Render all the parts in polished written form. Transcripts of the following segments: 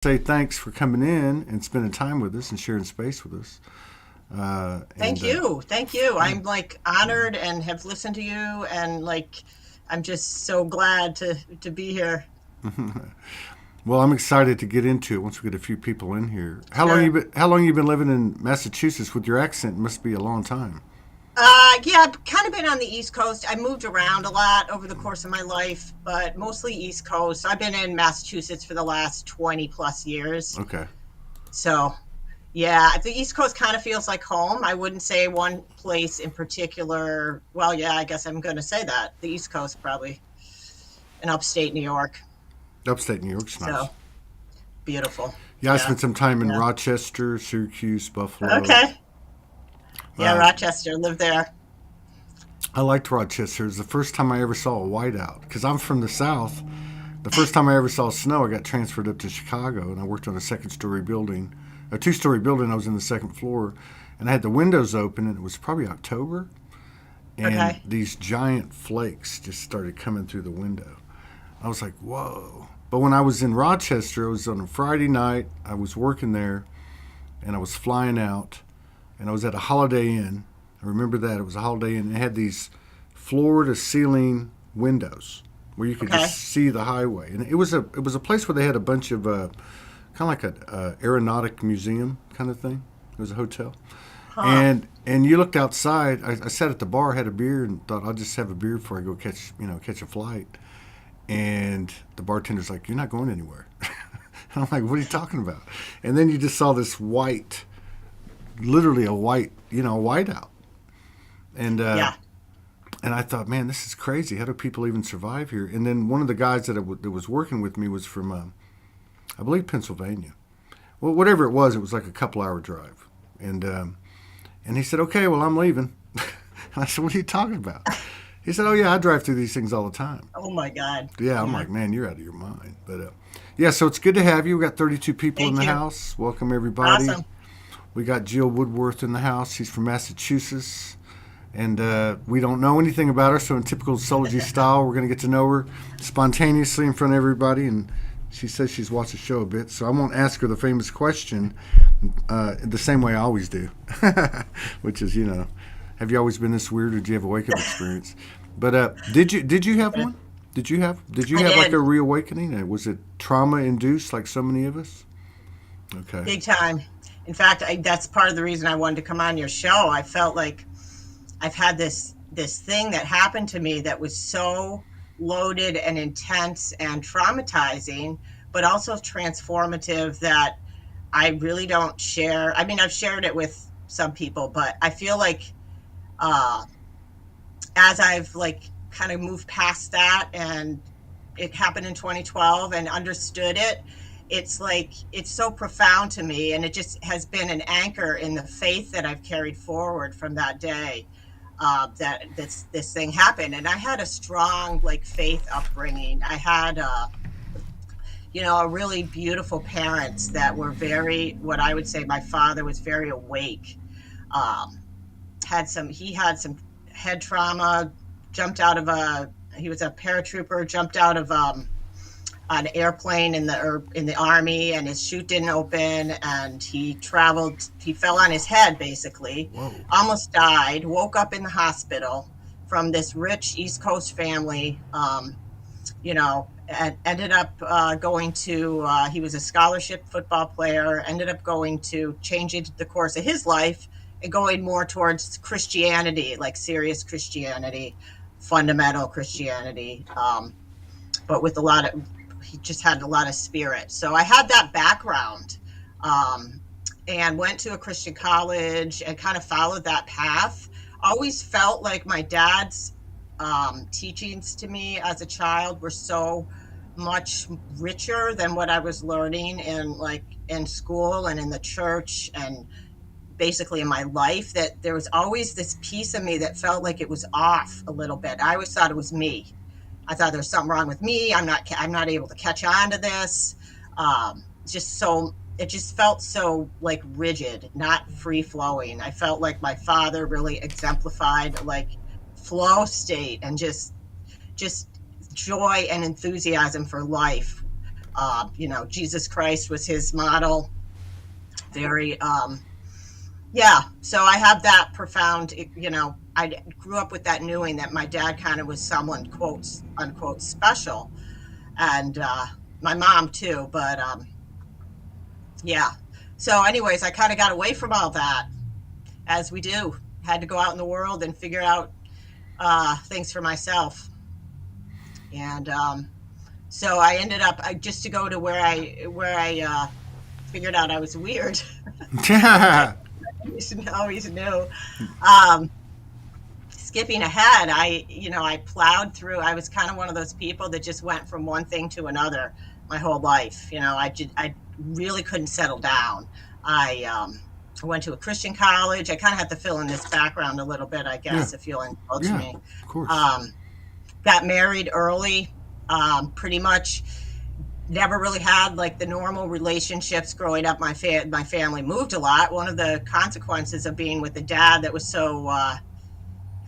say thanks for coming in and spending time with us and sharing space with us. Thank And you. Thank you. yeah. I'm like honored and have listened to you and like I'm just so glad to be here. Well, I'm excited to get into it once we get a few people in here. Sure. How long you been living in Massachusetts with your accent? It must be a long time. Yeah, I've kind of been on the East Coast. I moved around a lot over the course of my life, but mostly East Coast. I've been in Massachusetts for the last 20 plus years. Okay. So, yeah, the East Coast kind of feels like home. I wouldn't say one place in particular. Well, yeah, I guess I'm going to say that. The East Coast, probably, in upstate New York. Upstate New York's nice. So, beautiful. Yeah, I Yeah. spent some time in Yeah. Rochester, Syracuse, Buffalo. Okay. Yeah, Uh, Rochester, lived there. I liked Rochester. It was the first time I ever saw a whiteout because I'm from the South. The first time I ever saw snow, I got transferred up to Chicago, and I worked on a second-story building, a two-story building. I was in the second floor, and I had the windows open, and it was probably October, and Okay. these giant flakes just started coming through the window. I was like, whoa. But when I was in Rochester, it was on a Friday night. I was working there, and I was flying out, and I was at a Holiday Inn. I remember that. It was a Holiday Inn. It had these floor-to-ceiling windows where you could just Okay. see the highway. And it was a place where they had a bunch of kind of like a aeronautic museum kind of thing. It was a hotel, Huh. and you looked outside. I sat at the bar, had a beer, and thought I'll just have a beer before I go catch a flight. And the bartender's like, "You're not going anywhere." And I'm like, "What are you talking about?" And then you just saw this white, literally a white, white out. And Yeah. and I thought, man, this is crazy. How do people even survive here? And then one of the guys that was working with me was from, I believe, Pennsylvania. Well, whatever it was like a couple-hour drive. And he said, okay, well, I'm leaving. And I said, what are you talking about? He said, oh yeah, I drive through these things all the time. Oh my God. Yeah, I'm Yeah. like, man, you're out of your mind. But yeah, so it's good to have you. We got 32 people in Thank the you. house. Welcome everybody. Awesome. We got Jill Woodworth in the house. She's from Massachusetts. And we don't know anything about her, so in typical Soulogy style, we're going to get to know her spontaneously in front of everybody. And she says she's watched the show a bit, so I won't ask her the famous question the same way I always do, which is, have you always been this weird, or did you have a wake up experience? But did you have one? Did you have like I a did. reawakening? Was it trauma induced, like so many of us? Okay. Big time. In fact, that's part of the reason I wanted to come on your show. I felt like I've had this thing that happened to me that was so loaded and intense and traumatizing, but also transformative that I really don't share. I mean, I've shared it with some people, but I feel like uh, as I've like kind of moved past that and it happened in 2012 and understood it, it's like it's so profound to me, and it just has been an anchor in the faith that I've carried forward from that day. That this thing happened, and I had a strong like faith upbringing. I had a really beautiful parents that were very, what I would say, my father was very awake. Um, he had some head trauma, jumped out of he was a paratrooper, jumped out of an airplane in the army, and his chute didn't open, and he fell on his head basically, Whoa. almost died, woke up in the hospital from this rich East Coast family. And ended up going to he was a scholarship football player, ended up going to changing the course of his life and going more towards Christianity, like serious Christianity, fundamental Christianity, but with a lot of, he just had a lot of spirit. So I had that background, um, and went to a Christian college and kind of followed that path. Always felt like my dad's teachings to me as a child were so much richer than what I was learning in school and in the church and basically in my life, that there was always this piece of me that felt like it was off a little bit. I always thought it was me. I thought there's something wrong with me. I'm not able to catch on to this. Just so it just felt so like rigid, not free flowing. I felt like my father really exemplified like flow state and just joy and enthusiasm for life, Jesus Christ was his model. Very, yeah. So I have that profound, I grew up with that knowing that my dad kind of was someone, quotes, unquote, special. And my mom too. But yeah. So, anyways, I kind of got away from all that, as we do. Had to go out in the world and figure out things for myself. And so I ended up just to go to where I figured out I was weird. I always knew. Um, Skipping ahead, I plowed through. I was kind of one of those people that just went from one thing to another my whole life. I really couldn't settle down. I went to a Christian college. I kind of have to fill in this background a little bit, I Yeah. guess, if you'll indulge Yeah. me. Of course. Got married early. Pretty much never really had like the normal relationships growing up. My family moved a lot. One of the consequences of being with a dad that was so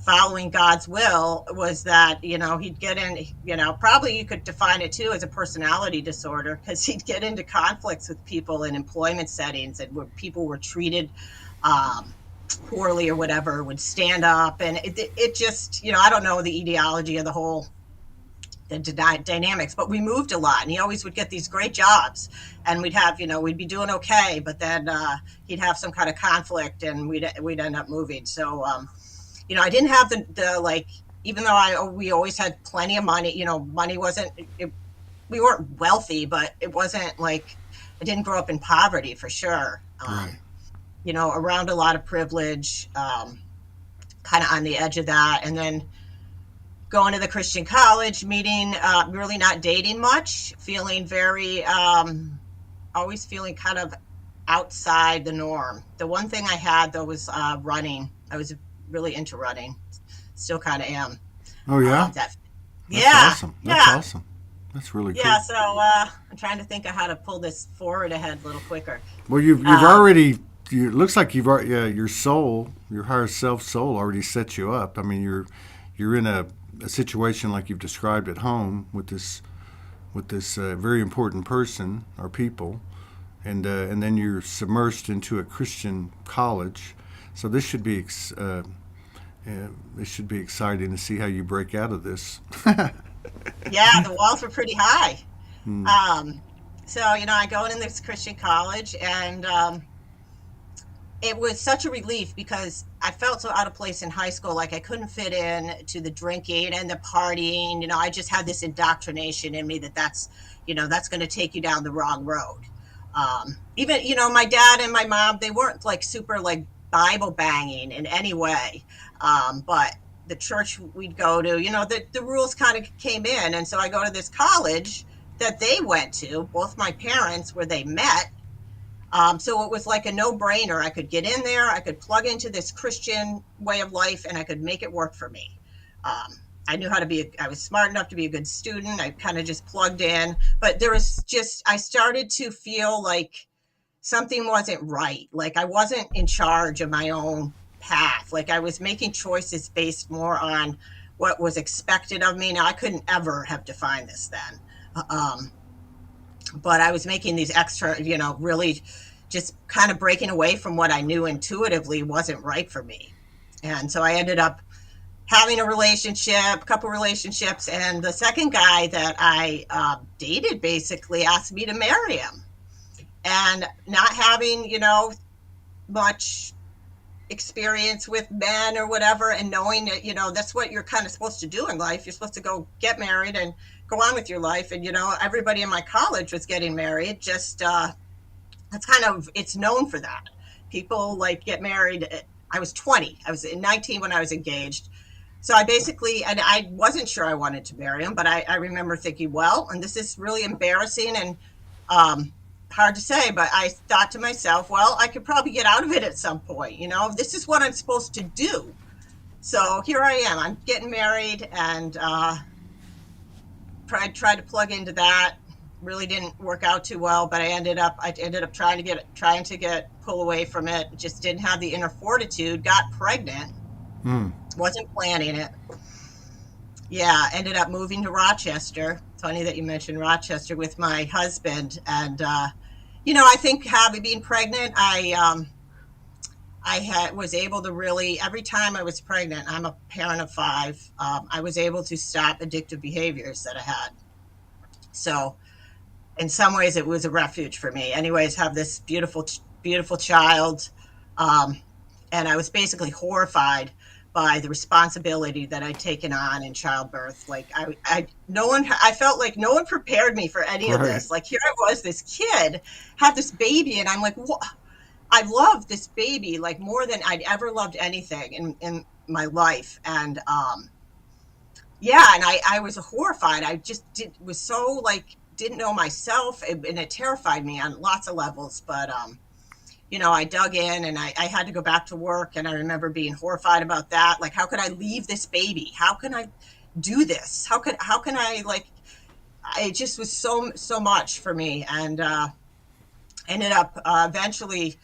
following God's will was that, he'd get in, probably you could define it too as a personality disorder, because he'd get into conflicts with people in employment settings and where people were treated poorly or whatever, would stand up. And it just, I don't know the etiology of the dynamics, but we moved a lot, and he always would get these great jobs, and we'd be doing okay, but then he'd have some kind of conflict, and we'd end up moving. So I didn't have the like, even though we always had plenty of money. Money wasn't, we weren't wealthy, but it wasn't like, I didn't grow up in poverty for sure. Right. Around a lot of privilege, kind of on the edge of that. And then going to the Christian college, meeting, really not dating much, feeling very, always feeling kind of outside the norm. The one thing I had though was running. I was really into running. Still kind of am. Oh yeah. That's Awesome. That's yeah. awesome. That's really cool. Yeah. So I'm trying to think of how to pull this forward ahead a little quicker. Well, you've already. It looks like you've already. Yeah, your soul, your higher self soul, already set you up. I mean, you're in a situation like you've described at home with this very important person or people, and then you're submersed into a Christian college. So this should be exciting to see how you break out of this. Yeah, the walls were pretty high. So I go in this Christian college, and it was such a relief because I felt so out of place in high school. Like I couldn't fit in to the drinking and the partying. I just had this indoctrination in me that's going to take you down the wrong road. Even, my dad and my mom, they weren't like super like Bible banging in any way. But the church we'd go to, the rules kind of came in. And so I go to this college that they went to, both my parents, where they met. So it was like a no-brainer. I could get in there, I could plug into this Christian way of life, and I could make it work for me. I knew how to I was smart enough to be a good student. I kind of just plugged in, but I started to feel like something wasn't right. Like I wasn't in charge of my own path. Like I was making choices based more on what was expected of me. Now I couldn't ever have defined this then. But I was making these extra, really just kind of breaking away from what I knew intuitively wasn't right for me. And so I ended up having a couple relationships. And the second guy that I dated basically asked me to marry him. And not having, much experience with men or whatever, and knowing that, that's what you're kind of supposed to do in life. You're supposed to go get married and go on with your life. And, everybody in my college was getting married. Just, that's kind of, it's known for that. People like get married. I was 20. I was 19 when I was engaged. So and I wasn't sure I wanted to marry him, but I remember thinking, well, and this is really embarrassing and hard to say, but I thought to myself, well, I could probably get out of it at some point. This is what I'm supposed to do. So here I am. I'm getting married, and tried to plug into that. Really didn't work out too well, but I ended up trying to pull away from it. Just didn't have the inner fortitude. Got pregnant. Wasn't planning it. Yeah, ended up moving to Rochester. Funny that you mentioned Rochester with my husband. And, I think having being pregnant, was able to really, every time I was pregnant, I'm a parent of five, I was able to stop addictive behaviors that I had. So in some ways it was a refuge for me. Anyways, have this beautiful child. Um, and I was basically horrified by the responsibility that I'd taken on in childbirth. Like I felt like no one prepared me for any of Right. this. Like here I was, this kid had this baby, and I'm like, what? I loved this baby like more than I'd ever loved anything in my life. And yeah, and I was horrified. I just was so like didn't know myself, and it terrified me on lots of levels. But I dug in, and I had to go back to work, and I remember being horrified about that. Like, how could I leave this baby? How can I do this? How can I like? It just was so much for me, and ended up eventually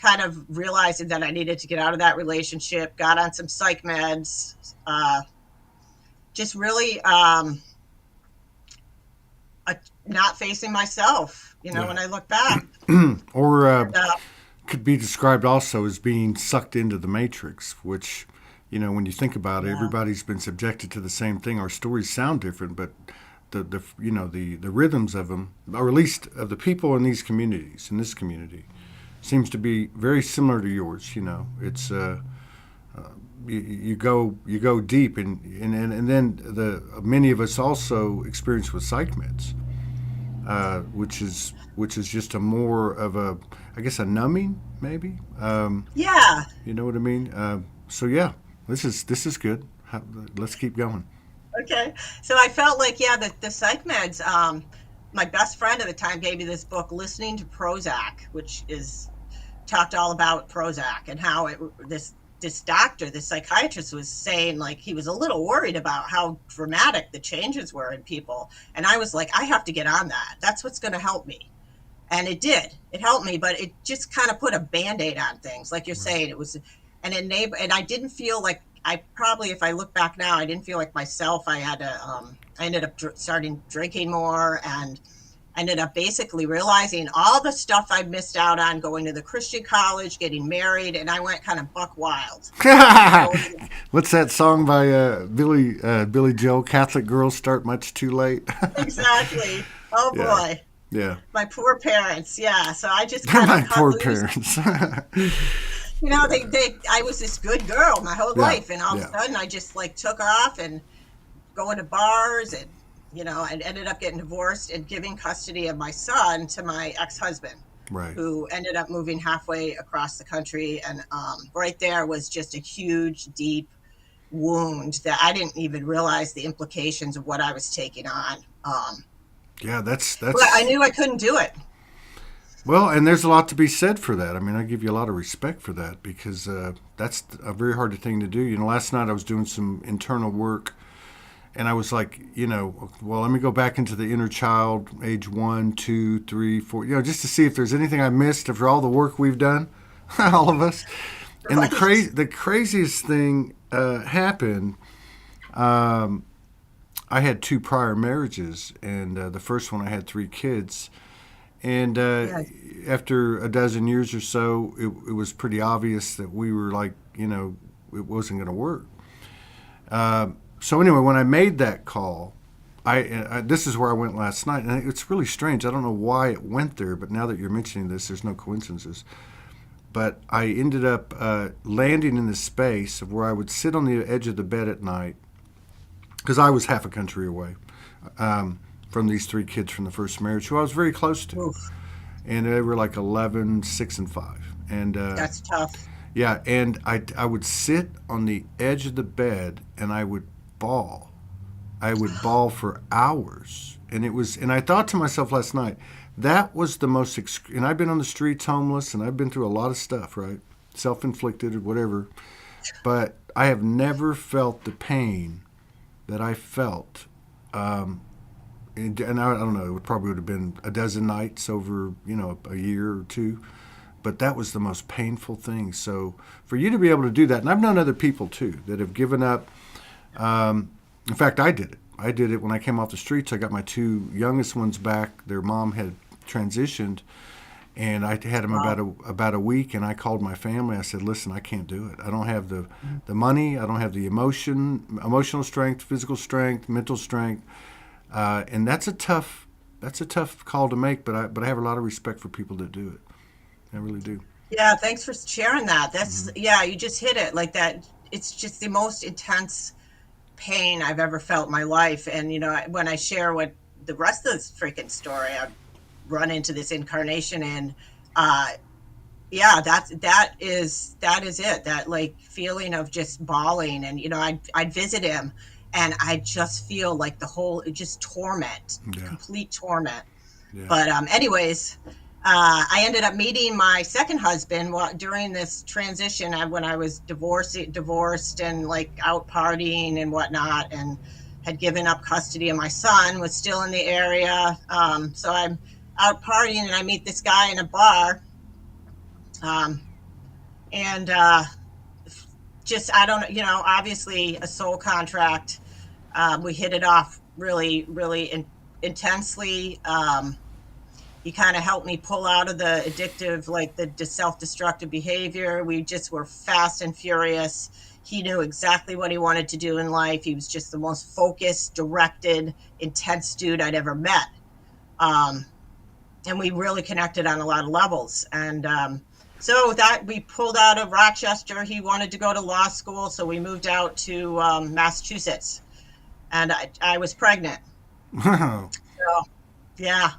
kind of realizing that I needed to get out of that relationship. Got on some psych meds. Just really not facing myself, Yeah. when I look back. Or And, could be described also as being sucked into the matrix, which, when you think about it, yeah, everybody's been subjected to the same thing. Our stories sound different, but the rhythms of them, or at least of the people in these communities, in this community, seems to be very similar to yours. It's you go deep, and then the many of us also experience with psych meds, which is just a more of a, I guess, a numbing maybe. yeah. You know what I mean? So yeah, this is good. Let's keep going. Okay. So I felt like, yeah, the psych meds. My best friend at the time gave me this book, Listening to Prozac, which is talked all about Prozac and how this doctor, this psychiatrist, was saying like he was a little worried about how dramatic the changes were in people, and I was like, I have to get on that. That's what's going to help me. And it did. It helped me, but it just kind of put a band-aid on things, like you're Right. saying. It was an enable, and I didn't feel like I probably, if I look back now, I didn't feel like myself. I ended up starting drinking more, and ended up basically realizing all the stuff I missed out on going to the Christian college, getting married, and I went kind of buck wild. Going to What's that song by Billy Joel? Catholic girls start much too late. exactly. Oh Yeah, boy, yeah. my poor parents. Yeah, so I just kind of My cut poor loose. parents. I was this good girl my whole Yeah, life, and all of a yeah. sudden I just like took off and going to bars, and and ended up getting divorced and giving custody of my son to my ex-husband, Right. who ended up moving halfway across the country. And right there was just a huge, deep wound that I didn't even realize the implications of what I was taking on. Yeah, But I that's knew I couldn't do it. well, and there's a lot to be said for that. I mean, I give you a lot of respect for that because that's a very hard thing to do. Last night I was doing some internal work, and I was like, well, let me go back into the inner child, age 1, 2, 3, 4, just to see if there's anything I missed after all the work we've done, all of us. And Right. the craziest thing happened. Um, I had two prior marriages, and the first one I had 3 kids. And Yeah. after a dozen years or so, it was pretty obvious that we were like, it wasn't going to work. So anyway, when I made that call, this is where I went last night, and it's really strange. I don't know why it went there, but now that you're mentioning this, there's no coincidences. But I ended up landing in this space of where I would sit on the edge of the bed at night because I was half a country away from these 3 kids from the first marriage, who I was very close to, Oof, and they were like 11, 6, and 5, and that's tough. yeah, and I would sit on the edge of the bed and I would bawl. I would bawl for hours, and I thought to myself last night, that was the most. And I've been on the streets, homeless, and I've been through a lot of stuff, right? Self-inflicted or whatever, but I have never felt the pain that I felt. And I don't know, it probably would have been a dozen nights over, a year or two. But that was the most painful thing. So for you to be able to do that, and I've known other people too that have given up In fact, I did it. I did it when I came off the streets. I got my two youngest ones back. Their mom had transitioned, and I had them about a week. And I called my family. I said, "Listen, I can't do it. I don't have the money. I don't have the emotional strength, physical strength, mental strength." And that's a tough call to make. But I have a lot of respect for people that do it. I really do. Yeah, thanks for sharing that. That's, yeah, you just hit it like that. It's just the most intense pain I've ever felt in my life. And, when I share what the rest of this freaking story, I run into this incarnation and, yeah, that is it. That like feeling of just bawling and, I'd visit him and I just feel like just torment, Yeah. complete torment. Yeah. But anyways, I ended up meeting my second husband during this transition when I was divorced and like out partying and whatnot, and had given up custody of my son, was still in the area. So I'm out partying and I meet this guy in a bar. And just, I don't, obviously a soul contract. We hit it off really, really intensely. He kind of helped me pull out of the addictive, like the self-destructive behavior. We just were fast and furious. He knew exactly what he wanted to do in life. He was just the most focused, directed, intense dude I'd ever met. And we really connected on a lot of levels. And so that we pulled out of Rochester. He wanted to go to law school, so we moved out to Massachusetts. And I was pregnant. Wow. So, yeah.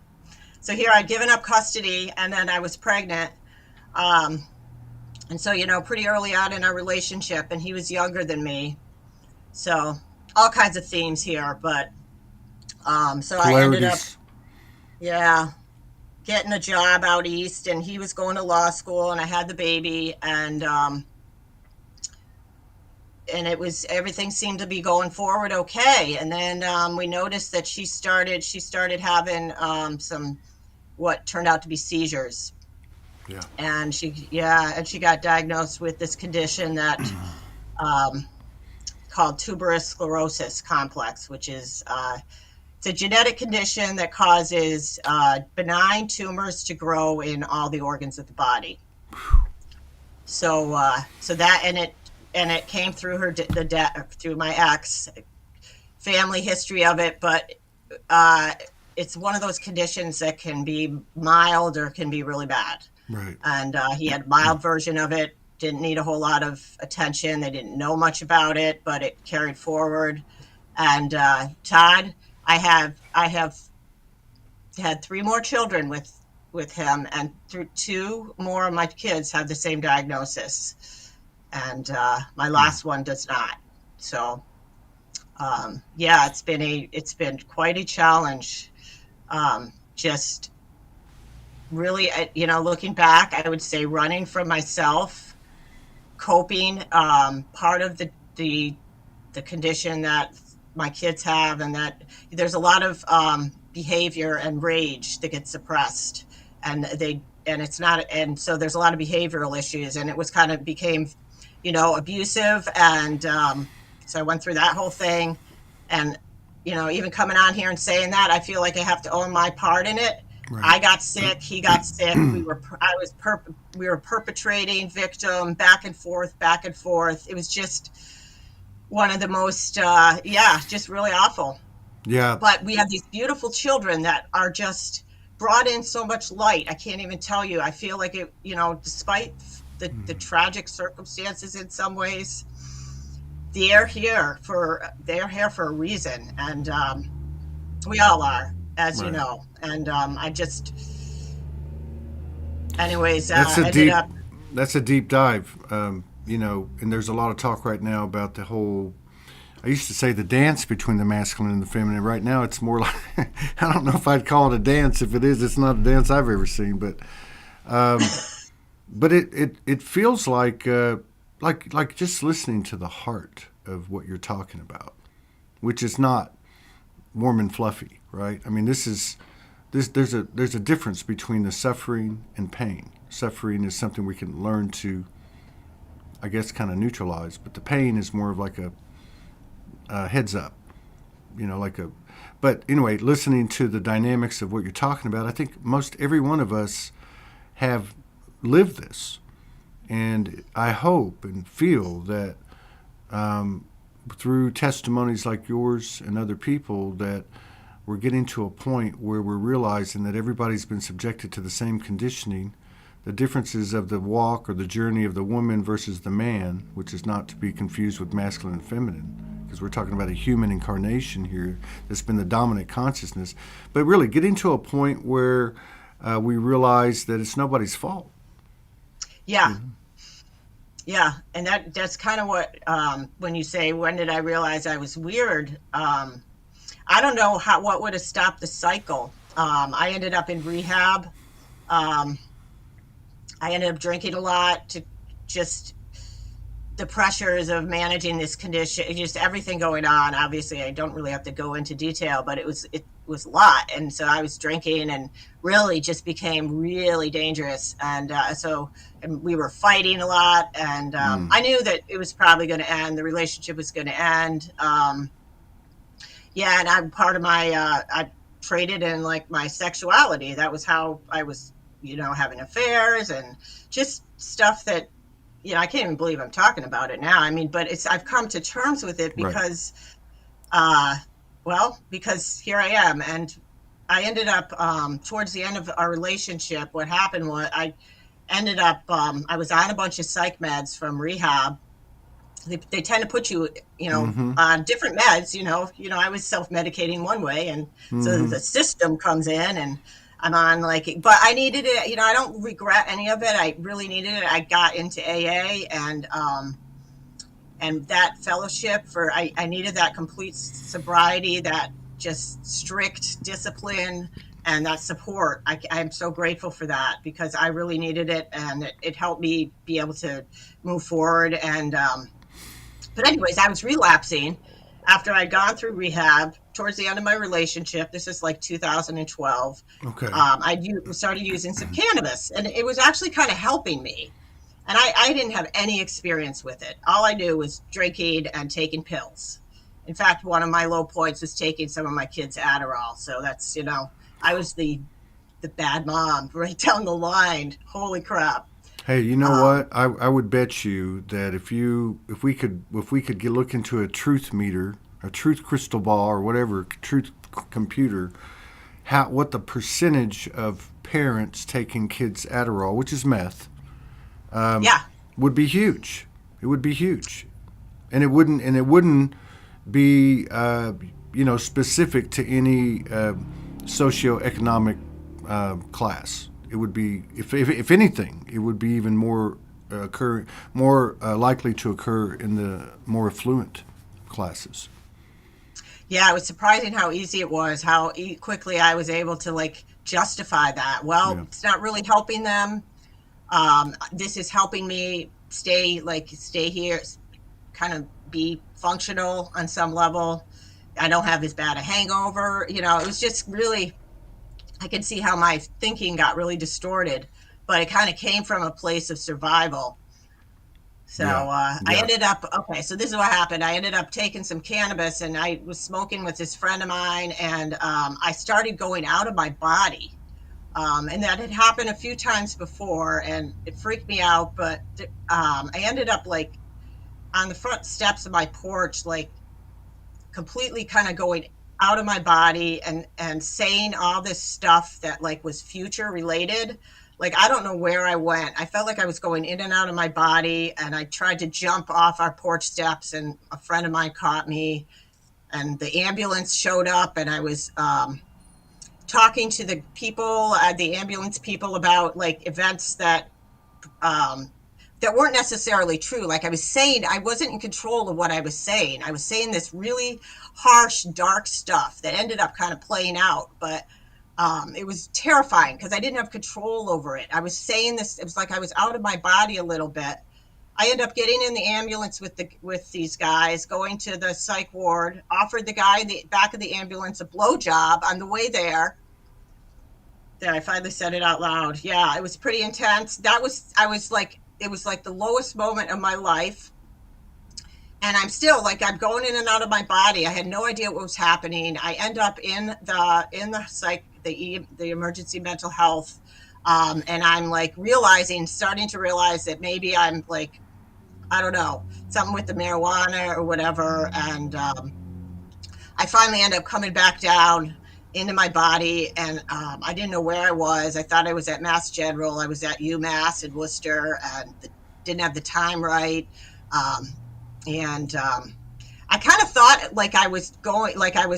So here I'd given up custody and then I was pregnant. And so, pretty early on in our relationship, and he was younger than me. So all kinds of themes here, but so I ended up, yeah, getting a job out east, and he was going to law school, and I had the baby, and everything seemed to be going forward okay. And then we noticed that she started having some what turned out to be seizures. Yeah. And she got diagnosed with this condition that called tuberous sclerosis complex, which is it's a genetic condition that causes benign tumors to grow in all the organs of the body. So that, and it came through through my ex, family history of it, but it's one of those conditions that can be mild or can be really bad. Right. And he had a mild version of it, didn't need a whole lot of attention. They didn't know much about it, but it carried forward. And Todd, I have had 3 more children with him, and through 2 more of my kids have the same diagnosis. And my last one does not. So yeah, it's been quite a challenge. Just really, looking back, I would say running from myself, coping, part of the condition that my kids have, and that there's a lot of behavior and rage that gets suppressed, and it's not, and so there's a lot of behavioral issues, and it was kind of became, abusive, and so I went through that whole thing, and even coming on here and saying that, I feel like I have to own my part in it. Right. I got sick. He got sick. We were perpetrating, victim, back and forth. It was just one of the most, just really awful. Yeah. But we have these beautiful children that are just brought in so much light. I can't even tell you. I feel like it, despite the tragic circumstances in some ways, they're here for a reason, and we all are, as right. You know. And I just, anyways, that's a deep dive, and there's a lot of talk right now about the whole. I used to say the dance between the masculine and the feminine. Right now, it's more like I don't know if I'd call it a dance. If it is, it's not a dance I've ever seen, but it feels like just listening to the heart of what you're talking about, which is not warm and fluffy, right? I mean, there's a difference between the suffering and pain. Suffering is something we can learn to, I guess, kind of neutralize, but the pain is more of like a heads up. like a. But anyway, listening to the dynamics of what you're talking about, I think most every one of us have lived this, and I hope and feel that through testimonies like yours and other people that we're getting to a point where we're realizing that everybody's been subjected to the same conditioning. The differences of the walk or the journey of the woman versus the man, which is not to be confused with masculine and feminine, because we're talking about a human incarnation here that's been the dominant consciousness. But really getting to a point where we realize that it's nobody's fault. Yeah. Yeah, and that's kind of what when you say when did I realize I was weird? I don't know what would have stopped the cycle. I ended up in rehab. I ended up drinking a lot to just the pressures of managing this condition, just everything going on. Obviously, I don't really have to go into detail, but it was a lot, and so I was drinking and really just became really dangerous, and and we were fighting a lot, and I knew that it was probably going to end. The relationship was going to end. Yeah, and I'm part of my I traded in like my sexuality. That was how I was, having affairs and just stuff that I can't even believe I'm talking about it now. I mean, but I've come to terms with it because because here I am, and I ended up towards the end of our relationship. What happened was I ended up I was on a bunch of psych meds from rehab. They tend to put you, on different meds. I was self-medicating one way, and so the system comes in, and I'm on but I needed it. I don't regret any of it. I really needed it. I got into AA and that fellowship I needed that complete sobriety, that just strict discipline, and that support. I'm so grateful for that because I really needed it, and it helped me be able to move forward. And but anyways, I was relapsing after I'd gone through rehab towards the end of my relationship. This is like 2012. Okay. I started using some cannabis, and it was actually kind of helping me. And I didn't have any experience with it. All I knew was drinking and taking pills. In fact, one of my low points was taking some of my kids' Adderall. So that's, I was the bad mom right down the line. Holy crap. Hey, you know what? I would bet you that if we could look into a truth meter, a truth crystal ball, or whatever, truth computer, what the percentage of parents taking kids Adderall, which is meth, would be huge. It would be huge, and it wouldn't be specific to any socioeconomic class. It would be, if anything, it would be even more likely to occur in the more affluent classes. Yeah, it was surprising how easy it was, how quickly I was able to justify that. Well, It's not really helping them. This is helping me stay here, kind of be functional on some level. I don't have as bad a hangover. It was just really, I can see how my thinking got really distorted, but it kind of came from a place of survival. So I ended up, so this is what happened. I ended up taking some cannabis, and I was smoking with this friend of mine, and I started going out of my body. And that had happened a few times before, and it freaked me out. But I ended up on the front steps of my porch, completely kind of going out of my body and saying all this stuff that was future related. I don't know where I went. I felt like I was going in and out of my body, and I tried to jump off our porch steps, and a friend of mine caught me, and the ambulance showed up, and I was talking to the people, the ambulance people, about events that weren't necessarily true. I was saying, I wasn't in control of what I was saying. I was saying this really harsh, dark stuff that ended up kind of playing out, but it was terrifying because I didn't have control over it. I was saying this, it was like I was out of my body a little bit. I ended up getting in the ambulance with these guys, going to the psych ward, offered the guy in the back of the ambulance a blowjob on the way there. There, I finally said it out loud. Yeah, it was pretty intense. It was like the lowest moment of my life. and I'm still like, I'm going in and out of my body. I had no idea what was happening. I end up in the the emergency mental health, and I'm like starting to realize that maybe I'm like, I don't know, something with the marijuana or whatever. And I finally end up coming back down into my body, and I didn't know where I was. I thought I was at Mass General. I was at UMass in Worcester, and didn't have the time right. Um, and I kind of thought like I was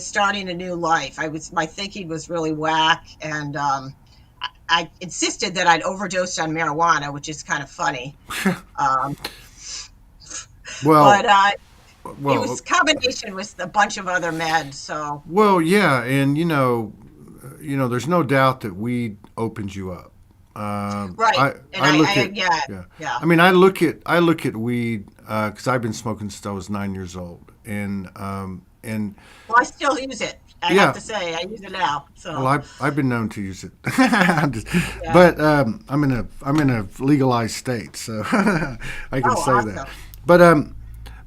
starting a new life. My thinking was really whack, and I insisted that I'd overdosed on marijuana, which is kind of funny. Um, Well, but it well, was combination with a bunch of other meds. So well, yeah, and there's no doubt that weed opens you up. right, and I look at yeah, yeah. yeah. I mean, I look at weed because I've been smoking since I was 9 years old, and Well, I still use it. I have yeah. to say, I use it now. Well, So I've been known to use it, yeah. but I'm in a legalized state, so I can Oh, say that. awesome. But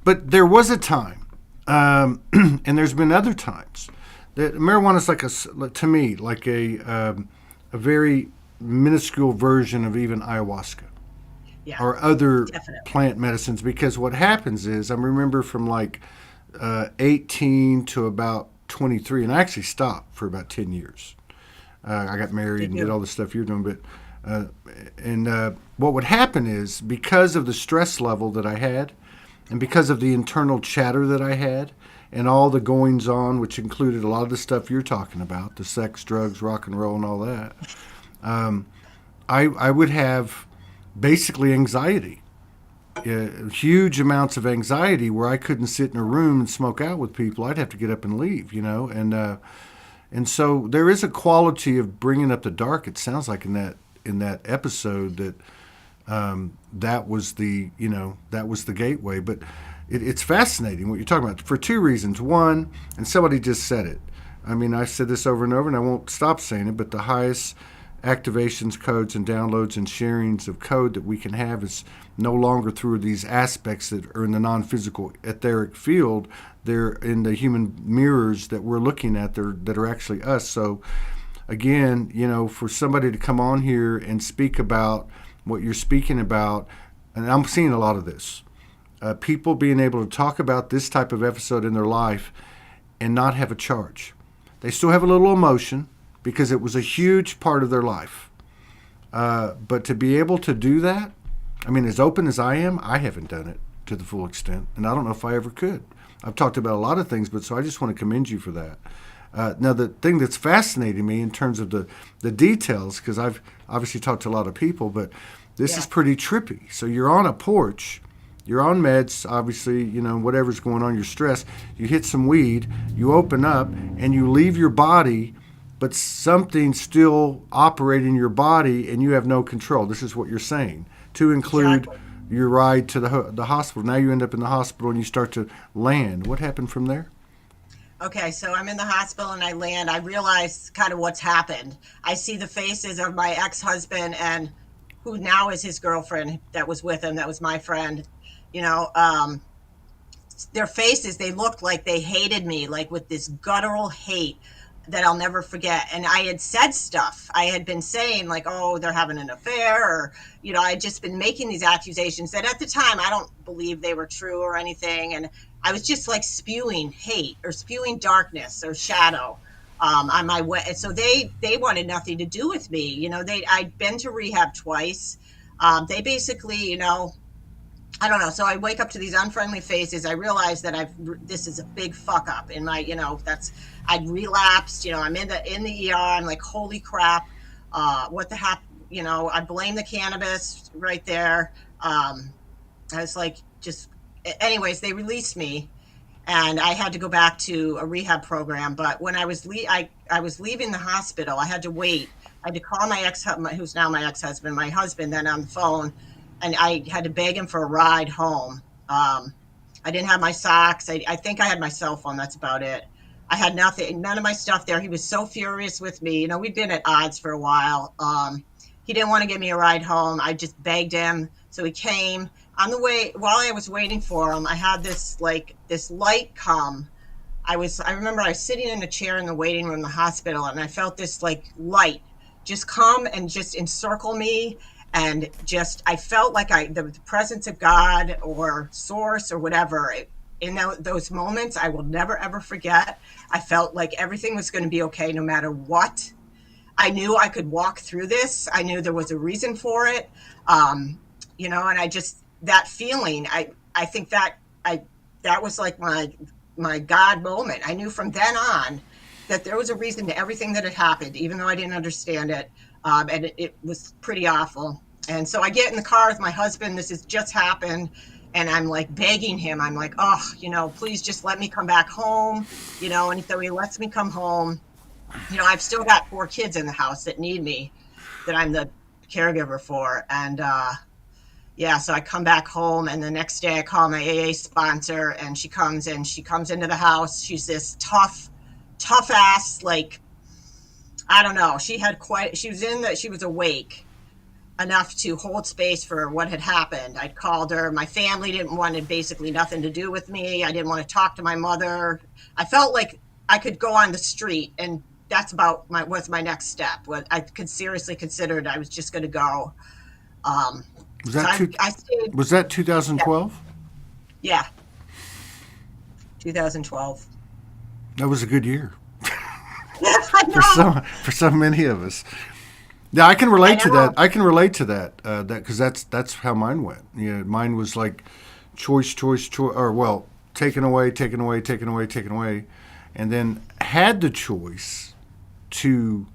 but there was a time, and there's been other times that marijuana is to me like a very minuscule version of even ayahuasca Yeah, or other definitely. plant medicines. Because what happens is, I remember from like 18 to about 23, and I actually stopped for about 10 years. I got married Did and did you? all the stuff you're doing, but what would happen is because of the stress level that I had, and because of the internal chatter that I had, and all the goings on, which included a lot of the stuff you're talking about, the sex, drugs, rock and roll, and all that, I would have basically anxiety, huge amounts of anxiety, where I couldn't sit in a room and smoke out with people. I'd have to get up and leave, and so there is a quality of bringing up the dark. It sounds like in that episode that that was the gateway. But it's fascinating what you're talking about for two reasons. One, and somebody just said it. I mean, I said this over and over, and I won't stop saying it. But the highest activations, codes, and downloads and sharings of code that we can have is no longer through these aspects that are in the non-physical etheric field. They're in the human mirrors that we're looking at, that are actually us. So again, for somebody to come on here and speak about what you're speaking about, and I'm seeing a lot of this, people being able to talk about this type of episode in their life and not have a charge. They still have a little emotion because it was a huge part of their life. But to be able to do that, I mean, as open as I am, I haven't done it to the full extent, and I don't know if I ever could. I've talked about a lot of things, but so I just want to commend you for that. Now, the thing that's fascinating me in terms of the details, because I've obviously talked to a lot of people, but this is Yeah, pretty trippy. So you're on a porch, you're on meds, obviously, whatever's going on, you're stressed. You hit some weed, you open up, and you leave your body, but something's still operating your body, and you have no control. This is what you're saying, to include exactly. your ride to the hospital. Now you end up in the hospital, and you start to land. What happened from there? Okay, so I'm in the hospital and I land. I realize kind of what's happened. I see the faces of my ex-husband and who now is his girlfriend that was with him, that was my friend. You know, their faces, they looked like they hated me, like with this guttural hate that I'll never forget. And I had said stuff. I had been saying, like, oh, they're having an affair, or, I had just been making these accusations that at the time I don't believe they were true or anything. And I was just like spewing hate or spewing darkness or shadow on my way. So they wanted nothing to do with me. I'd been to rehab twice. They basically, I don't know. So I wake up to these unfriendly faces. I realize that this is a big fuck up in my, I'd relapsed. I'm in the ER. I'm like, holy crap, what the heck? I blame the cannabis right there. I was like, just, anyways, they released me, and I had to go back to a rehab program. But when I was leaving the hospital, I had to wait. I had to call my who's now my ex-husband, my husband, then on the phone, and I had to beg him for a ride home. I didn't have my socks. I think I had my cell phone. That's about it. I had nothing, none of my stuff there. He was so furious with me. We'd been at odds for a while. He didn't want to give me a ride home. I just begged him. So he came. on the way, while I was waiting for him, I had this light come. I remember I was sitting in a chair in the waiting room in the hospital, and I felt this like light just come and just encircle me. And just, I felt like the presence of God or source or whatever, in those moments, I will never, ever forget. I felt like everything was going to be okay no matter what. I knew I could walk through this. I knew there was a reason for it. And I just, that feeling, I think that was like my God moment. I knew from then on that there was a reason to everything that had happened, even though I didn't understand it. And it was pretty awful. And so I get in the car with my husband. This has just happened. And I'm like begging him. I'm like, oh, please just let me come back home. And so he lets me come home. I've still got 4 kids in the house that need me, that I'm the caregiver for. And so I come back home, and the next day I call my AA sponsor, and she comes into the house. She's this tough ass, like, I don't know. She was awake enough to hold space for what had happened. I'd called her. My family didn't want basically nothing to do with me. I didn't want to talk to my mother. I felt like I could go on the street, and that's was my next step. What I could seriously considered I was just going to go. I stayed. Was that 2012? Yeah, 2012. That was a good year I know. for so many of us. Yeah, I can relate to that. I can relate to that. Because that's how mine went. Mine was like choice, or well, taken away, and then had the choice to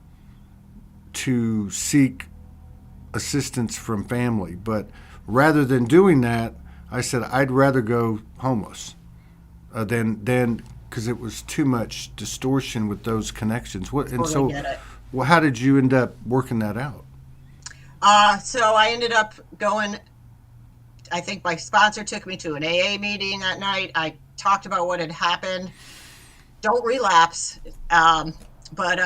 seek assistance from family. But rather than doing that, I said I'd rather go homeless than because it was too much distortion with those connections. Get it. Well, how did you end up working that out? So I ended up going. I think my sponsor took me to an AA meeting that night. I talked about what had happened. Don't relapse. But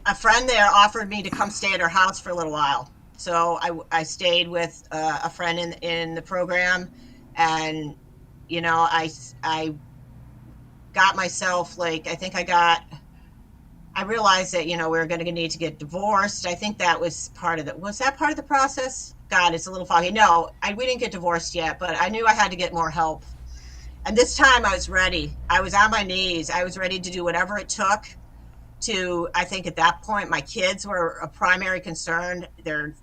a friend there offered me to come stay at her house for a little while. So I stayed with a friend in the program, and I got myself, like, I realized that we were going to need to get divorced. I think that was part of was that part of the process? God, it's a little foggy. No, we didn't get divorced yet, but I knew I had to get more help. And this time I was ready. I was on my knees. I was ready to do whatever it took to, I think at that point, my kids were a primary concern. They're,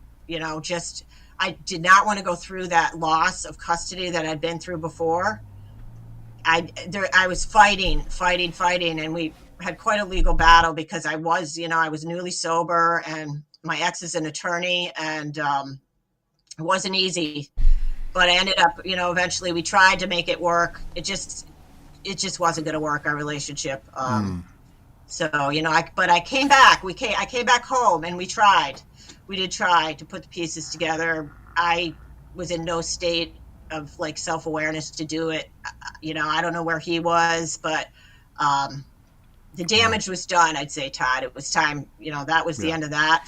I did not want to go through that loss of custody that I'd been through before. I was fighting, and we had quite a legal battle because I was newly sober, and my ex is an attorney, and it wasn't easy. But I ended up, eventually we tried to make it work. It just wasn't going to work, our relationship. So, but I came back. I came back home, and we did try to put the pieces together. I was in no state of like self-awareness to do it. I don't know where he was, but the damage was done, I'd say, Todd. It was time, that was the end of that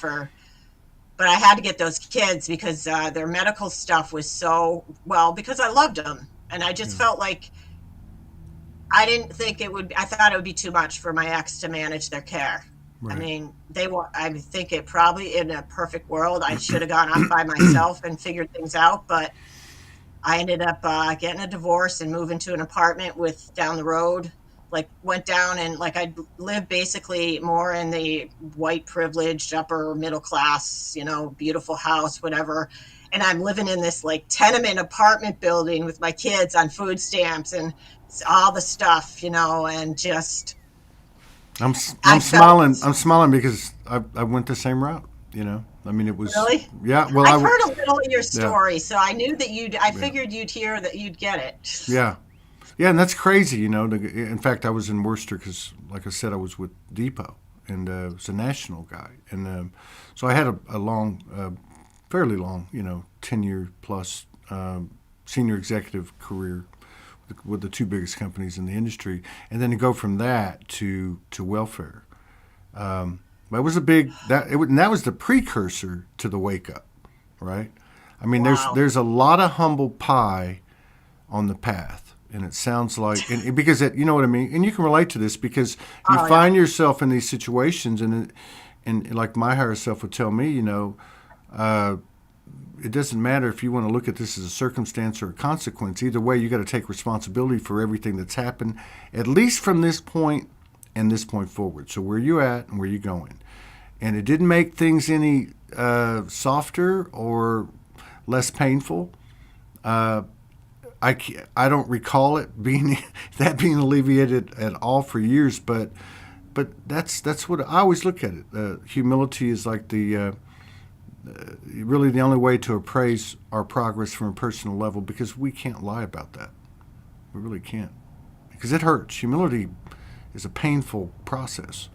but I had to get those kids because their medical stuff was because I loved them. And I just felt like I thought it would be too much for my ex to manage their care. Right. I mean, I think it probably, in a perfect world, I should have gone off by myself and figured things out. But I ended up getting a divorce and moving to an apartment down the road. Like, went down, and like I lived basically more in the white privileged upper middle class, beautiful house, whatever. And I'm living in this like tenement apartment building with my kids on food stamps and all the stuff, and just. I'm smiling because I went the same route. I mean, it was really. Yeah. Well, I've heard a little of your story, so I knew that I figured you'd hear that you'd get it. Yeah. Yeah, and that's crazy, In fact, I was in Worcester because, like I said, I was with Depot, and was a national guy. And so I had a long, fairly long, 10-year plus senior executive career with the 2 biggest companies in the industry. And then to go from that to welfare. That was that was the precursor to the wake up, right? I mean, Wow. there's a lot of humble pie on the path, and it sounds like, and because you know what I mean, and you can relate to this because you Oh yeah. find yourself in these situations, and like my higher self would tell me, you know, it doesn't matter if you want to look at this as a circumstance or a consequence. Either way, you got to take responsibility for everything that's happened, at least from this point and this point forward. So where you at and where you going, and it didn't make things any softer or less painful. I don't recall it being that being alleviated at all for years, but that's what I always look at it. Humility is like the really the only way to appraise our progress from a personal level, because we can't lie about that. We really can't, because it hurts. Humility is a painful process.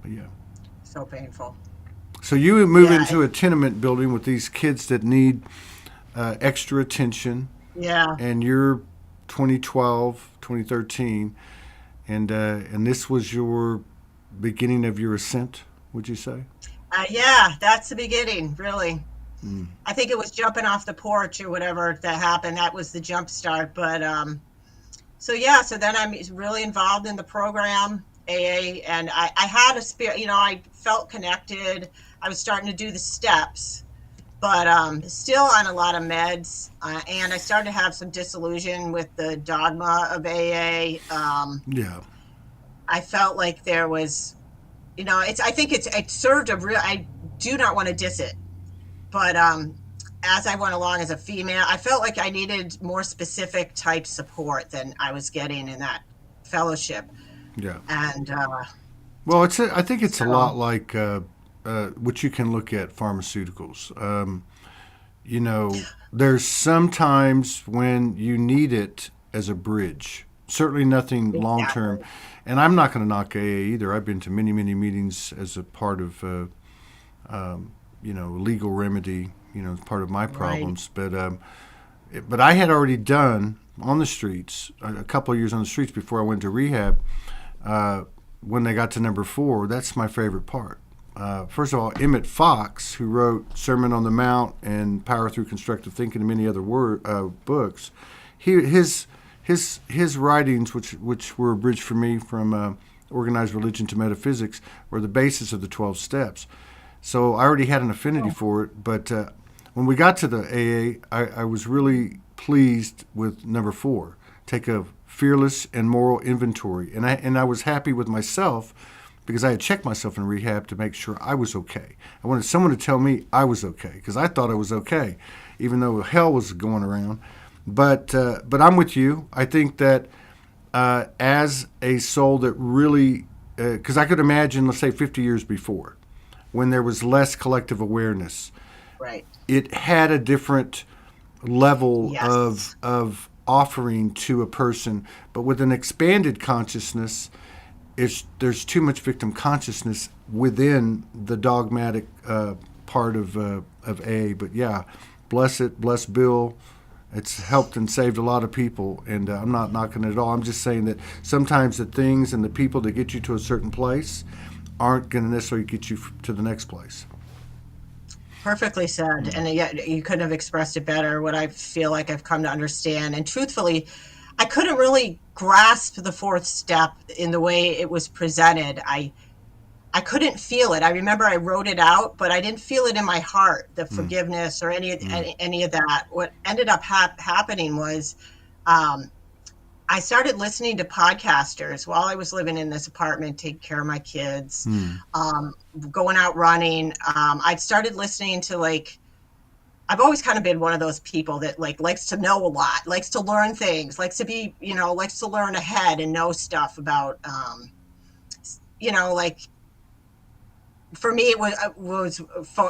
But yeah. So painful. So you move Yeah. into a tenement building with these kids that need extra attention, Yeah. and you're 2012, 2013, and this was your beginning of your ascent, would you say? Yeah, that's the beginning, really. Mm. I think it was jumping off the porch or whatever that happened. That was the jump start. But so yeah, so then I'm really involved in the program, AA, and I had a spirit, you know, I felt connected. I was starting to do the steps, but still on a lot of meds. And I started to have some disillusion with the dogma of AA. Yeah. I felt like there was, you know, I think it served a real, I do not want to diss it, but as I went along as a female, I felt like I needed more specific type support than I was getting in that fellowship. Yeah. And Well, I think it's a so, lot like what you can look at pharmaceuticals. You know, there's sometimes when you need it as a bridge. Certainly nothing long term. exactly. And I'm not going to knock AA either. I've been to many, many meetings as a part of, you know, legal remedy, you know, as part of my Right. problems. But I had already done on the streets, a couple of years on the streets before I went to rehab. When they got to number 4, that's my favorite part. First of all, Emmett Fox, who wrote Sermon on the Mount and Power Through Constructive Thinking and many other books, his writings, which were a bridge for me from organized religion to metaphysics, were the basis of the 12 steps. So I already had an affinity for it. But when we got to the AA, I was really pleased with number 4. Take a fearless and moral inventory, and I was happy with myself because I had checked myself in rehab to make sure I was okay. I wanted someone to tell me I was okay because I thought I was okay, even though hell was going around. But I'm with you. I think that as a soul that really, because I could imagine, let's say 50 years before, when there was less collective awareness, Right. it had a different level Yes. of offering to a person. But with an expanded consciousness, there's too much victim consciousness within the dogmatic part of AA. But yeah, bless it, bless Bill. It's helped and saved a lot of people, and I'm not knocking it at all. I'm just saying that sometimes the things and the people that get you to a certain place aren't going to necessarily get you to the next place. Perfectly said. And yet you couldn't have expressed it better, what I feel like I've come to understand. And truthfully, I couldn't really grasp the fourth step in the way it was presented. I couldn't feel it. I remember I wrote it out, but I didn't feel it in my heart, the Mm, forgiveness or mm, any of that. What ended up happening was um, I started listening to podcasters while I was living in this apartment, taking care of my kids, mm, um, going out running. I started listening to like I've always kind of been one of those people that like likes to know a lot, likes to learn things, likes to be, you know, likes to learn ahead and know stuff about, you know, like for me it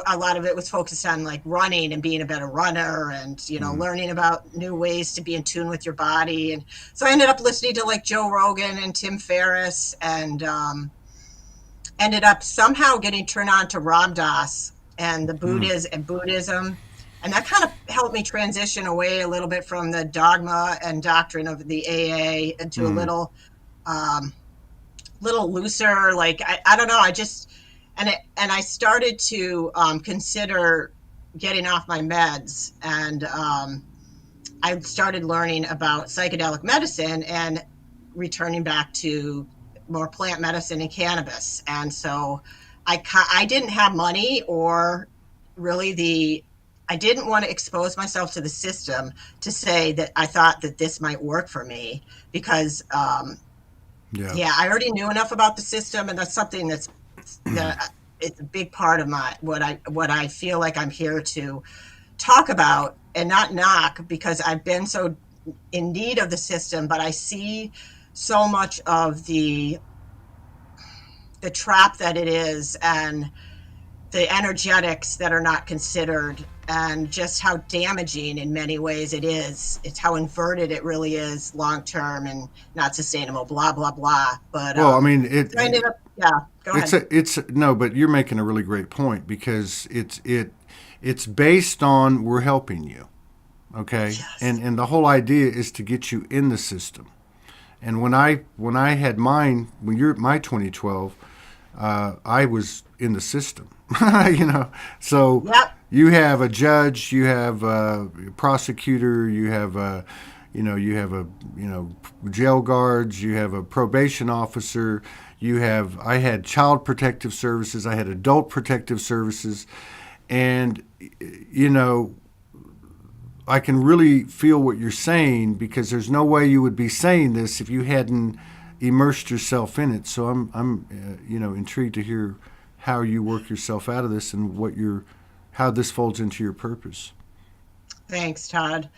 a lot of it was focused on like running and being a better runner and you know mm, learning about new ways to be in tune with your body. And so I ended up listening to like Joe Rogan and Tim Ferriss, and ended up somehow getting turned on to Ram Dass and the mm, Buddhism, and that kind of helped me transition away a little bit from the dogma and doctrine of the AA into a mm, um, little looser. Like I don't know. I just and I started to consider getting off my meds, and I started learning about psychedelic medicine and returning back to more plant medicine and cannabis. And so I didn't have money, or really I didn't want to expose myself to the system to say that I thought that this might work for me, because Yeah. yeah, I already knew enough about the system, and that's something that it's a big part of what I feel like I'm here to talk about and not knock, because I've been so in need of the system, but I see so much of the trap that it is, and the energetics that are not considered, and just how damaging in many ways it is. It's how inverted it really is long term and not sustainable, blah blah blah. But Well, I mean, so I ended up, yeah, go ahead. it's no, but you're making a really great point, because it's based on we're helping you, okay, Yes. and the whole idea is to get you in the system. And when I had mine, when you're my 2012, I was in the system, So Yep. you have a judge, you have a prosecutor, you have a jail guards, you have a probation officer, I had child protective services, I had adult protective services, and you know I can really feel what you're saying, because there's no way you would be saying this if you hadn't immersed yourself in it. So I'm intrigued to hear how you work yourself out of this, and how this folds into your purpose. Thanks, Todd.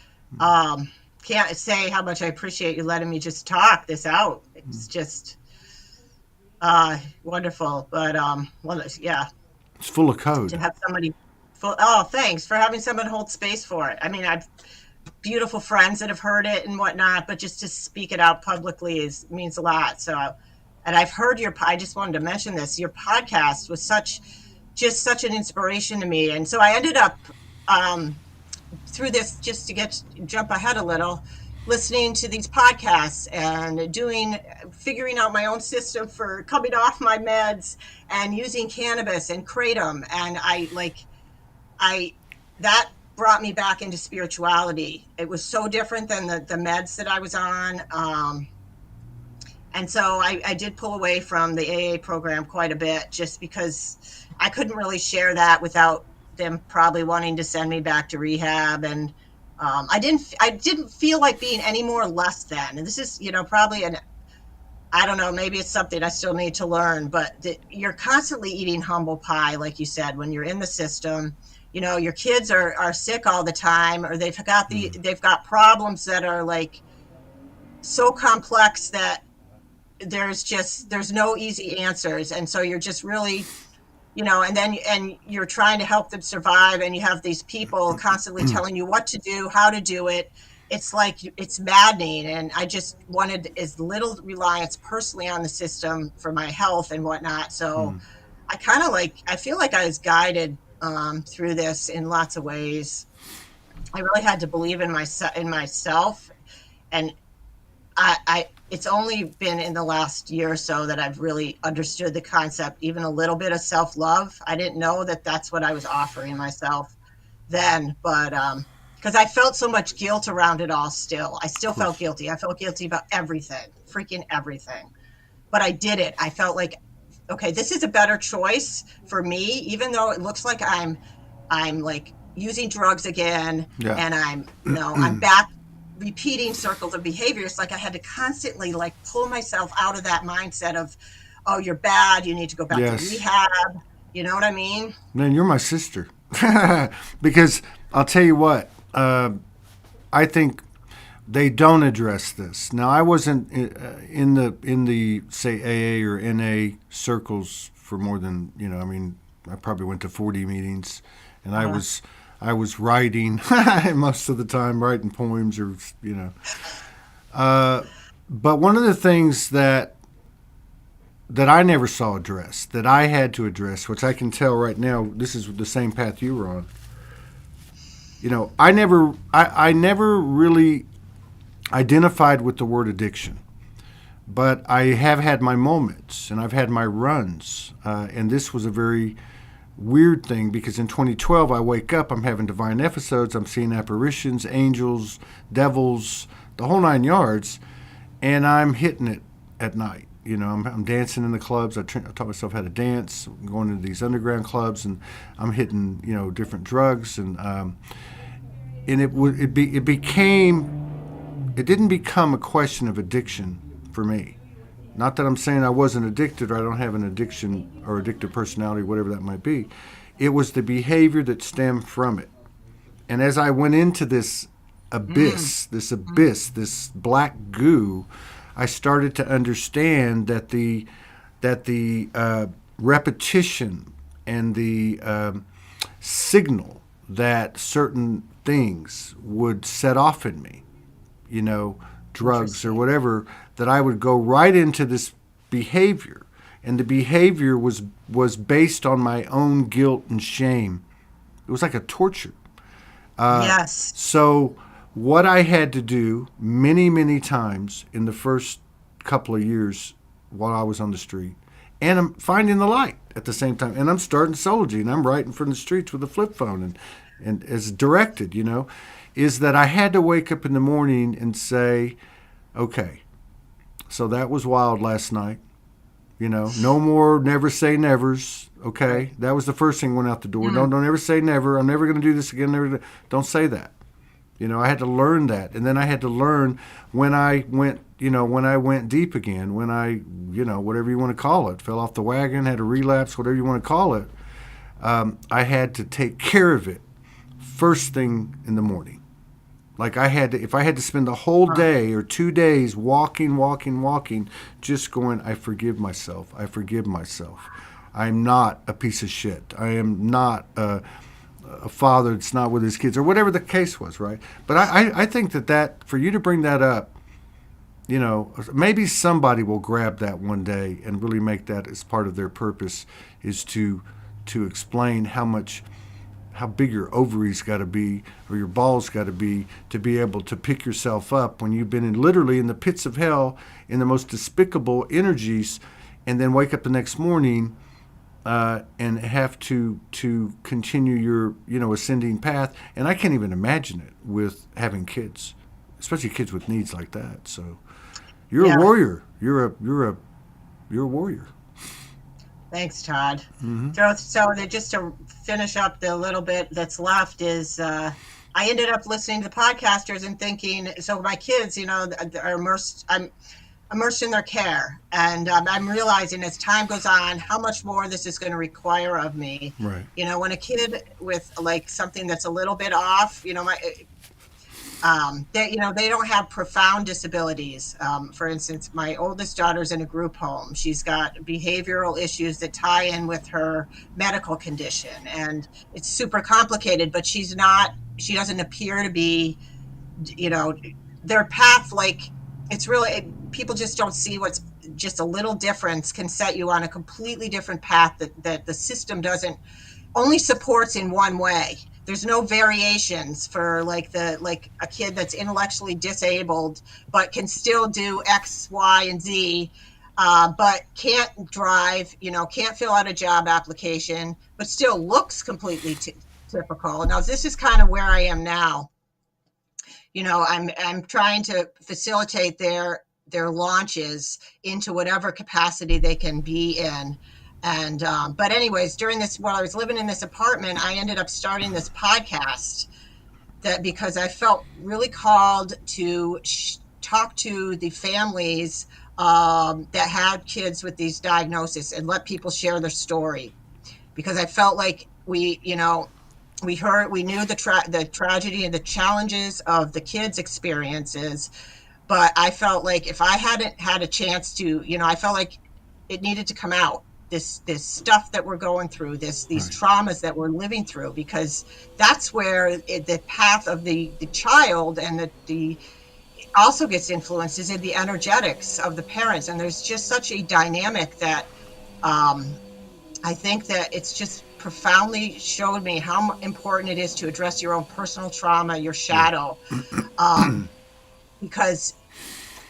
Can't say how much I appreciate you letting me just talk this out. It's just wonderful. But well, yeah, It's full of to code. have somebody full. Oh, thanks for having someone hold space for it. I mean, I've beautiful friends that have heard it and whatnot, but just to speak it out publicly means a lot. So, and I've heard I just wanted to mention this. Your podcast was such an inspiration to me, and so I ended up through this, just to jump ahead a little, listening to these podcasts and figuring out my own system for coming off my meds and using cannabis and kratom, and I that brought me back into spirituality. It was so different than the meds that I was on. And so I did pull away from the AA program quite a bit, just because I couldn't really share that without them probably wanting to send me back to rehab. And I didn't feel like being any more or less than. And this is, probably I don't know, maybe it's something I still need to learn, but you're constantly eating humble pie, like you said, when you're in the system. Your kids are sick all the time, or they've got problems that are like so complex that there's no easy answers. And so you're just really, and you're trying to help them survive, and you have these people constantly telling you what to do, how to do it. It's like, it's maddening. And I just wanted as little reliance personally on the system for my health and whatnot. So I feel like I was guided through this in lots of ways. I really had to believe in myself, and it's only been in the last year or so that I've really understood the concept, even a little bit of self-love. I didn't know that that's what I was offering myself then, but because I felt so much guilt around it all still. I still felt guilty. I felt guilty about everything, freaking everything. But I did it. I felt like, okay, this is a better choice for me, even though it looks like I'm like using drugs again, Yeah. and I'm back repeating circles of behavior. It's like I had to constantly like pull myself out of that mindset of, oh, you're bad, you need to go back to Yes. rehab. You know what I mean? Man, you're my sister. Because I'll tell you what, I think they don't address this. Now, I wasn't in the say AA or NA circles for more than, I probably went to 40 meetings, and I was writing most of the time, writing poems, or but one of the things that I never saw addressed, that I had to address, which I can tell right now, this is the same path you were on. I never really identified with the word addiction, but I have had my moments, and I've had my runs, and this was a very weird thing because in 2012 I wake up, I'm having divine episodes, I'm seeing apparitions, angels, devils, the whole 9 yards, and I'm hitting it at night. I'm dancing in the clubs. I taught myself how to dance. I'm going to these underground clubs, and I'm hitting different drugs, and it didn't become a question of addiction for me. Not that I'm saying I wasn't addicted or I don't have an addiction or addictive personality, whatever that might be. It was the behavior that stemmed from it. And as I went into this abyss, this black goo, I started to understand that the repetition and the signal that certain things would set off in me, drugs or whatever, that I would go right into this behavior. And the behavior was based on my own guilt and shame. It was like a torture. Yes. So what I had to do many, many times in the first couple of years while I was on the street, and I'm finding the light at the same time, and I'm starting Soulogy, and I'm writing from the streets with a flip phone and as directed, is that I had to wake up in the morning and say, okay, so that was wild last night. No more never say nevers. Okay, that was the first thing went out the door. Don't ever say never. I'm never going to do this again. Never. Don't say that. I had to learn that, and then I had to learn when I went deep again. When I, whatever you want to call it, fell off the wagon, had a relapse, whatever you want to call it. I had to take care of it first thing in the morning. Like if I had to spend the whole day or 2 days walking, just going, I forgive myself. I'm not a piece of shit. I am not a father that's not with his kids, or whatever the case was, right? But I think that for you to bring that up, maybe somebody will grab that one day and really make that as part of their purpose, is to explain how big your ovaries got to be or your balls got to be able to pick yourself up when you've been literally in the pits of hell in the most despicable energies, and then wake up the next morning and have to continue your ascending path. And I can't even imagine it with having kids, especially kids with needs like that. So you're a warrior. You're a warrior. Thanks, Todd. Mm-hmm. So just to finish up the little bit that's left is I ended up listening to the podcasters and thinking, so my kids, are immersed. I'm immersed in their care, and I'm realizing as time goes on how much more this is going to require of me. Right. When a kid with like something that's a little bit off, they don't have profound disabilities. For instance, my oldest daughter's in a group home. She's got behavioral issues that tie in with her medical condition, and it's super complicated, but she doesn't appear to be, their path, like, it's really, people just don't see what's just a little difference can set you on a completely different path that the system only supports in one way. There's no variations for like a kid that's intellectually disabled, but can still do X, Y, and Z, but can't drive, can't fill out a job application, but still looks completely typical. Now, this is kind of where I am now. I'm trying to facilitate their launches into whatever capacity they can be in. And but anyways, while I was living in this apartment, I ended up starting this podcast because I felt really called to talk to the families that had kids with these diagnoses and let people share their story, because I felt like we knew the tragedy and the challenges of the kids' experiences, but I felt like if I hadn't had a chance to, I felt like it needed to come out. This stuff that we're going through, these right. traumas that we're living through, because that's where the path of the child and the also gets influenced is in the energetics of the parents. And there's just such a dynamic that I think that it's just profoundly showed me how important it is to address your own personal trauma, your shadow. Because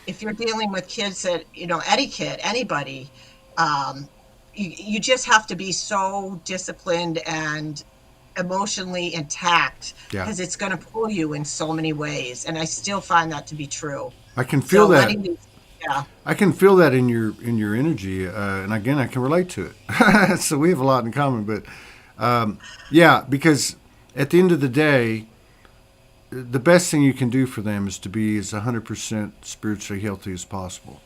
if you're dealing with kids that, any kid, anybody, you just have to be so disciplined and emotionally intact, Yeah. because it's going to pull you in so many ways. And I still find that to be true. I can So feel that. letting these, yeah, I can feel that in your energy, and again, I can relate to it. So we have a lot in common. But yeah, because at the end of the day, the best thing you can do for them is to be as 100% spiritually healthy as possible.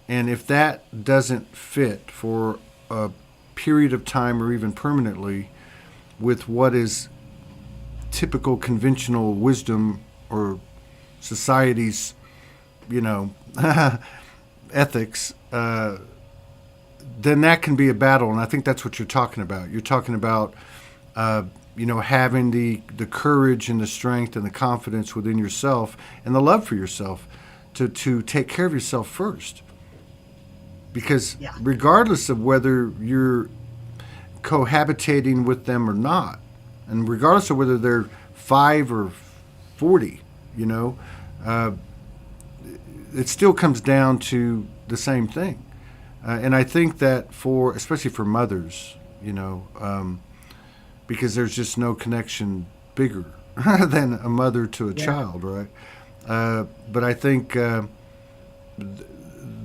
And if that doesn't fit for a period of time or even permanently with what is typical conventional wisdom or society's, you know, ethics, then that can be a battle. And I think that's what you're talking about. You're talking about, having the courage and the strength and the confidence within yourself and the love for yourself to take care of yourself first. Because yeah, regardless of whether you're cohabitating with them or not, and regardless of whether they're 5 or 40, uh, it still comes down to the same thing. And I think that especially for mothers, because there's just no connection bigger than a mother to a yeah, child, right? But I think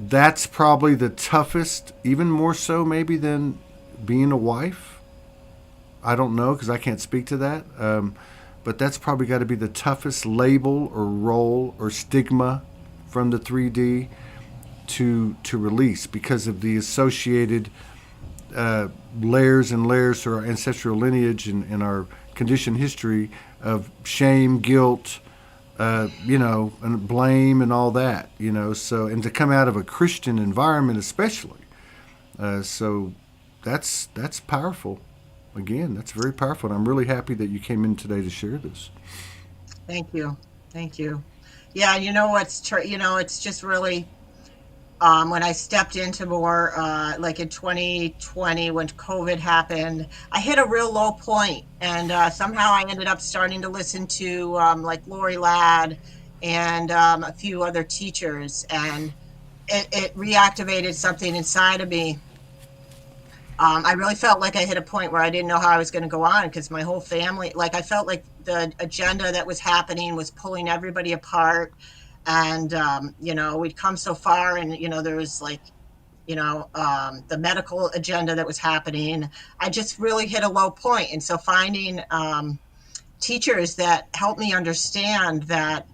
that's probably the toughest, even more so maybe than being a wife. I don't know because I can't speak to that. But that's probably got to be the toughest label or role or stigma from the 3D to release because of the associated layers and layers to our ancestral lineage and our conditioned history of shame, guilt, and blame and all that, So, and to come out of a Christian environment, especially, so that's powerful. Again, that's very powerful, and I'm really happy that you came in today to share this. thank you, thank you. Yeah, it's just really, when I stepped into more, like in 2020 when COVID happened, I hit a real low point, and somehow I ended up starting to listen to like Lori Ladd and a few other teachers, and it reactivated something inside of me. I really felt like I hit a point where I didn't know how I was going to go on, because my whole family, like I felt like the agenda that was happening was pulling everybody apart. And, we'd come so far, and, there was like, the medical agenda that was happening. I just really hit a low point. And so finding teachers that helped me understand that,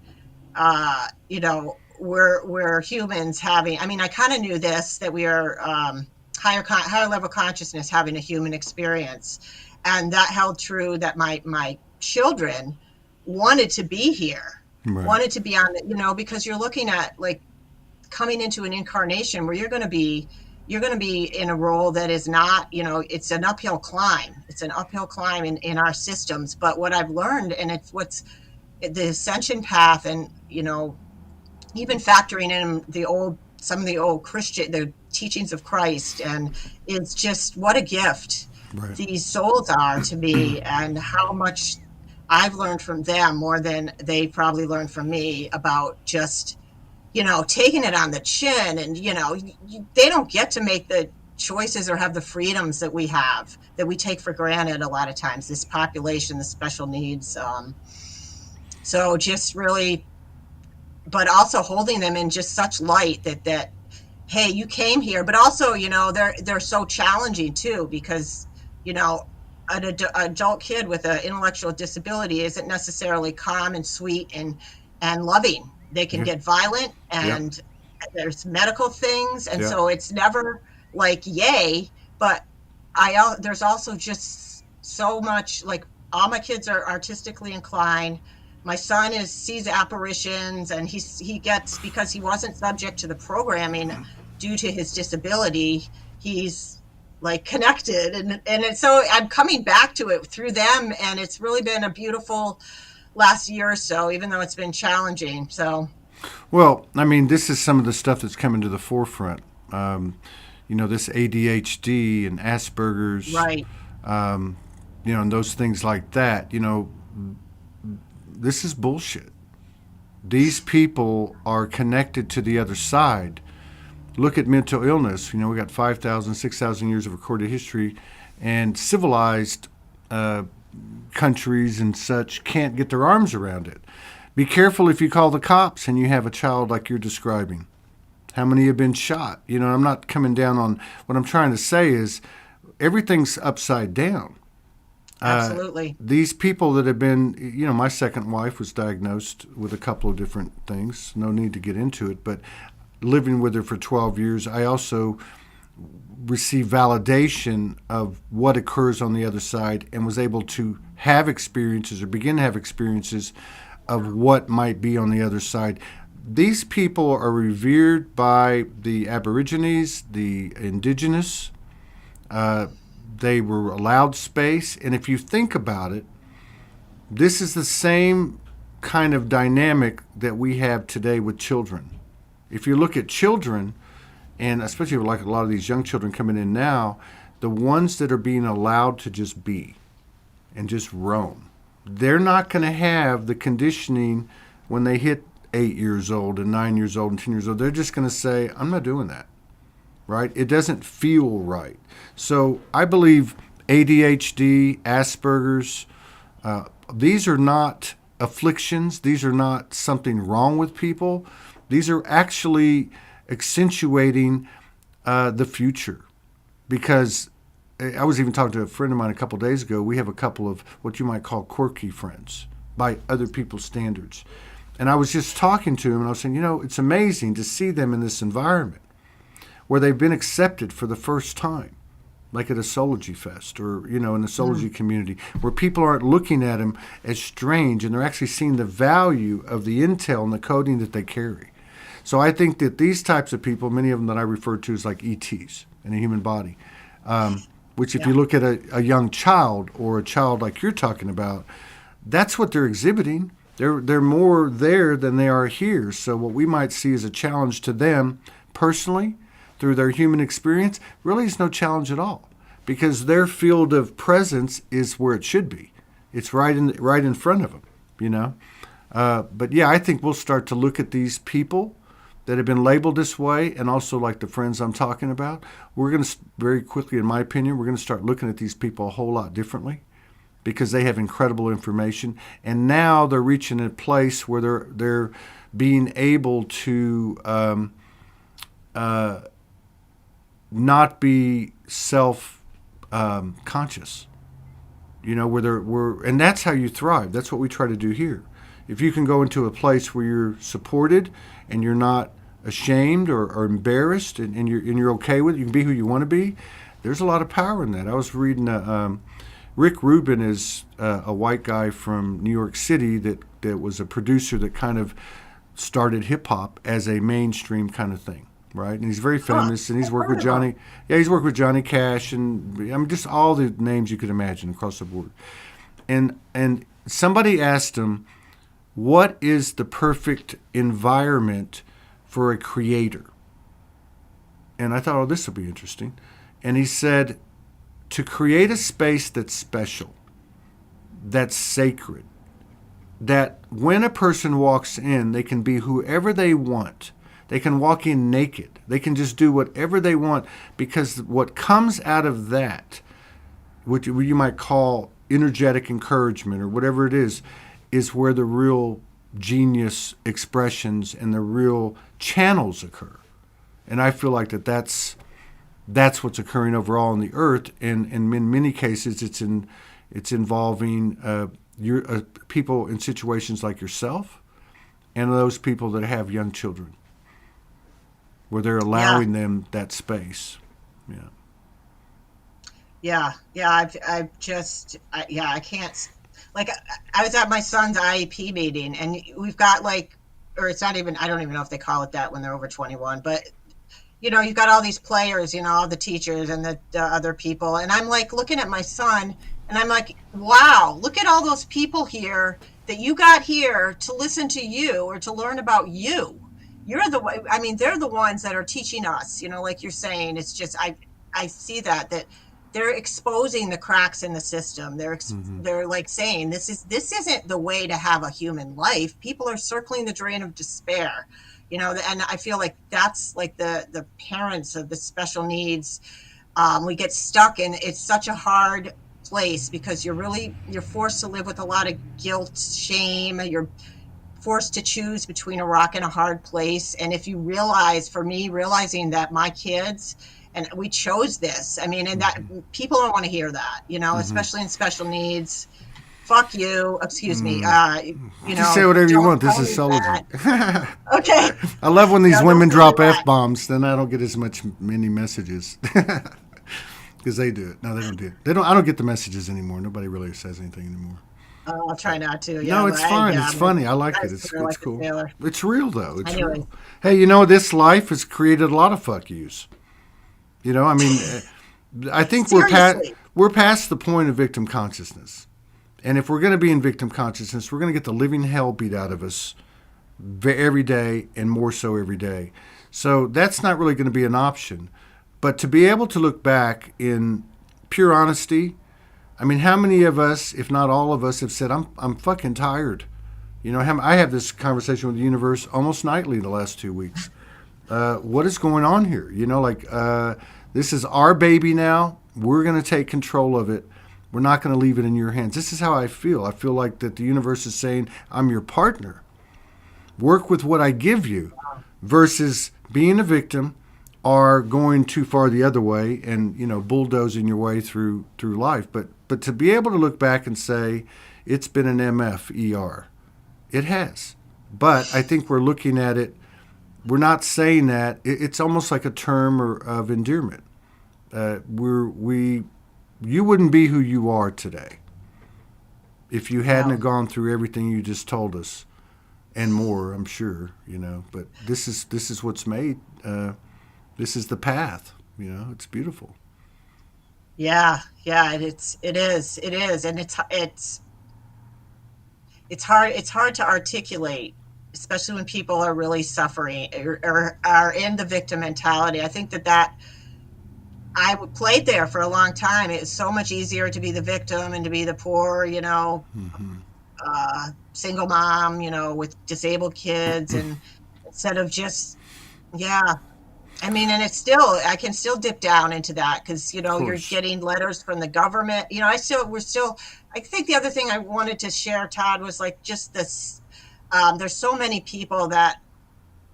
we're humans having, I mean, I kind of knew this, that we are higher level consciousness having a human experience. And that held true, that my children wanted to be here, Right. wanted to be on, because you're looking at like coming into an incarnation where you're going to be in a role that is not, it's an uphill climb. It's an uphill climb in our systems. But what I've learned, and it's what's the ascension path, and, even factoring in some of the old the teachings of Christ, and it's just what a gift Right. these souls are to me, and how much I've learned from them more than they probably learned from me, about just, taking it on the chin. And, they don't get to make the choices or have the freedoms that we have, that we take for granted a lot of times, this population, the special needs. So just really, but also holding them in just such light, that hey, you came here. But also, they're so challenging too, because, an adult kid with an intellectual disability isn't necessarily calm and sweet and loving. They can Yeah. get violent, Yeah. and there's medical things, and Yeah. so it's never like yay. But there's also just so much, like, all my kids are artistically inclined. My son sees apparitions, and he gets, because he wasn't subject to the programming due to his disability, he's like connected, so I'm coming back to it through them, and it's really been a beautiful last year or so, even though it's been challenging. So Well, I mean, this is some of the stuff that's coming to the forefront. This ADHD and Asperger's, right, and those things like that. This is bullshit. These people are connected to the other side Look at mental illness. We got 5,000, 6,000 years of recorded history, and civilized countries and such can't get their arms around it. Be careful if you call the cops and you have a child like you're describing. How many have been shot? I'm not coming down on what I'm trying to say is everything's upside down. Absolutely. These people that have been, my second wife was diagnosed with a couple of different things. No need to get into it, but living with her for 12 years, I also received validation of what occurs on the other side and was able to have experiences or begin to have experiences of what might be on the other side. These people are revered by the Aborigines, the indigenous. They were allowed space. And if you think about it, this is the same kind of dynamic that we have today with children. If you look at children, and especially like a lot of these young children coming in now, the ones that are being allowed to just be and just roam, they're not going to have the conditioning when they hit 8 years old and 9 years old and 10 years old. They're just going to say, I'm not doing that, right? It doesn't feel right. So I believe ADHD, Asperger's, these are not afflictions. These are not something wrong with people. These are actually accentuating the future. Because I was even talking to a friend of mine a couple of days ago. We have a couple of what you might call quirky friends by other people's standards. And I was just talking to him and I was saying, it's amazing to see them in this environment where they've been accepted for the first time, like at a Soulogy Fest or, in the Soulogy community, where people aren't looking at them as strange and they're actually seeing the value of the intel and the coding that they carry. So I think that these types of people, many of them that I refer to as like ETs in a human body, which if you look at a young child or a child like you're talking about, that's what they're exhibiting. They're more there than they are here. So what we might see as a challenge to them personally through their human experience really is no challenge at all, because their field of presence is where it should be. It's right in front of them, But yeah, I think we'll start to look at these people that have been labeled this way, and also like the friends I'm talking about. We're going to very quickly, in my opinion, we're going to start looking at these people a whole lot differently, because they have incredible information, and now they're reaching a place where they're being able to not be self conscious. And that's how you thrive. That's what we try to do here. If you can go into a place where you're supported and you're not ashamed or embarrassed, and you're okay with it, you can be who you want to be. There's a lot of power in that. I was reading. Rick Rubin is a white guy from New York City that was a producer that kind of started hip hop as a mainstream kind of thing, right? And he's very famous, and he's worked with Johnny. Yeah, he's worked with Johnny Cash, and just all the names you could imagine across the board. And somebody asked him, "What is the perfect environment for a creator?" And I thought, this will be interesting. And he said, to create a space that's special, that's sacred, that when a person walks in, they can be whoever they want. They can walk in naked. They can just do whatever they want, because what comes out of that, what you might call energetic encouragement or whatever it is where the real genius expressions and the real channels occur. And I feel like that's what's occurring overall on the earth, and in many cases it's involving people in situations like yourself and those people that have young children, where they're allowing them that space. I can't, like, I was at my son's IEP meeting, and we've got or it's not even, I don't even know if they call it that when they're over 21, but you've got all these players, all the teachers and the other people. And I'm looking at my son, and I'm like, wow, look at all those people here that you got here to listen to you or to learn about you. They're the ones that are teaching us, like you're saying. It's just, I see that they're exposing the cracks in the system. They're saying this isn't the way to have a human life. People are circling the drain of despair. And I feel like that's like the parents of the special needs. We get stuck in, it's such a hard place because you're forced to live with a lot of guilt, shame. You're forced to choose between a rock and a hard place. And if you realize, for me, realizing that my kids, and we chose this, I mean, and that people don't want to hear that, especially in special needs. Fuck you, excuse me. Just say whatever you want. This is Soulogy. Okay. I love when these No, women don't drop say that. F-bombs, then I don't get as many messages. Because they do it. No, they don't do it. I don't get the messages anymore. Nobody really says anything anymore. I'll try not to. No, it's fine. Yeah, it's funny. I like it. I It's like cool. the sailor. It's real, though. It's Anyways. real. Hey, this life has created a lot of fuck yous. I mean, I think Seriously. we're past the point of victim consciousness. And if we're going to be in victim consciousness, we're going to get the living hell beat out of us every day, and more so every day. So that's not really going to be an option. But to be able to look back in pure honesty, I mean, how many of us, if not all of us, have said, I'm fucking tired. I have this conversation with the universe almost nightly the last 2 weeks. What is going on here? This is our baby now. We're going to take control of it. We're not going to leave it in your hands. This is how I feel. I feel like that the universe is saying, I'm your partner. Work with what I give you, versus being a victim or going too far the other way and, bulldozing your way through life. But to be able to look back and say, it's been an MFER. It has. But I think we're looking at it, we're not saying that. It's almost like a term of endearment. You wouldn't be who you are today if you hadn't have gone through everything you just told us, and more, I'm sure, But this is what's made. This is the path. It's beautiful. Yeah, it is, and it's hard to articulate, especially when people are really suffering or are in the victim mentality. I think that I played there for a long time. It's so much easier to be the victim and to be the poor, single mom, with disabled kids, and instead of just, I mean, and I can still dip down into that because, you're getting letters from the government. I think the other thing I wanted to share, Todd, was like just this, there's so many people that,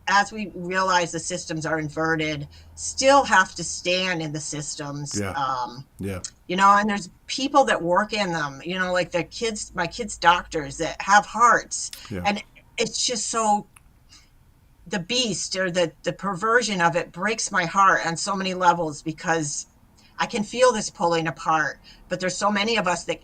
as we realize the systems are inverted, still have to stand in the systems. And there's people that work in them, like my kids' doctors that have hearts. Yeah. And it's just so, the beast or the perversion of it breaks my heart on so many levels, because I can feel this pulling apart. But there's so many of us that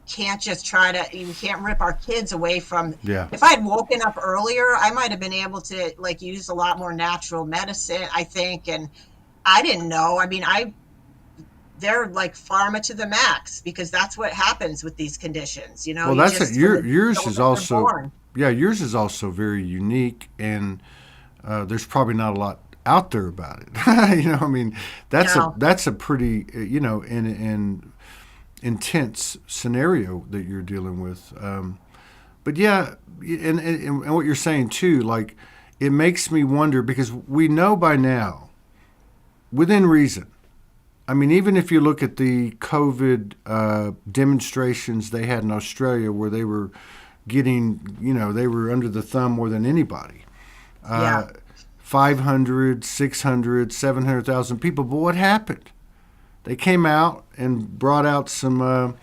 can't just you can't rip our kids away from. If I had woken up earlier, I might have been able to use a lot more natural medicine, I think. And I didn't know. I mean, they're like pharma to the max, because that's what happens with these conditions. Well, that's it. Yours is also, yours is also very unique, and there's probably not a lot out there about it. I mean, that's a pretty, in intense scenario that you're dealing with. But and what you're saying too, it makes me wonder, because we know by now, within reason. I mean, even if you look at the COVID demonstrations they had in Australia, where they were getting, they were under the thumb more than anybody. 500, 600, 700,000 people. But what happened? They came out and brought out some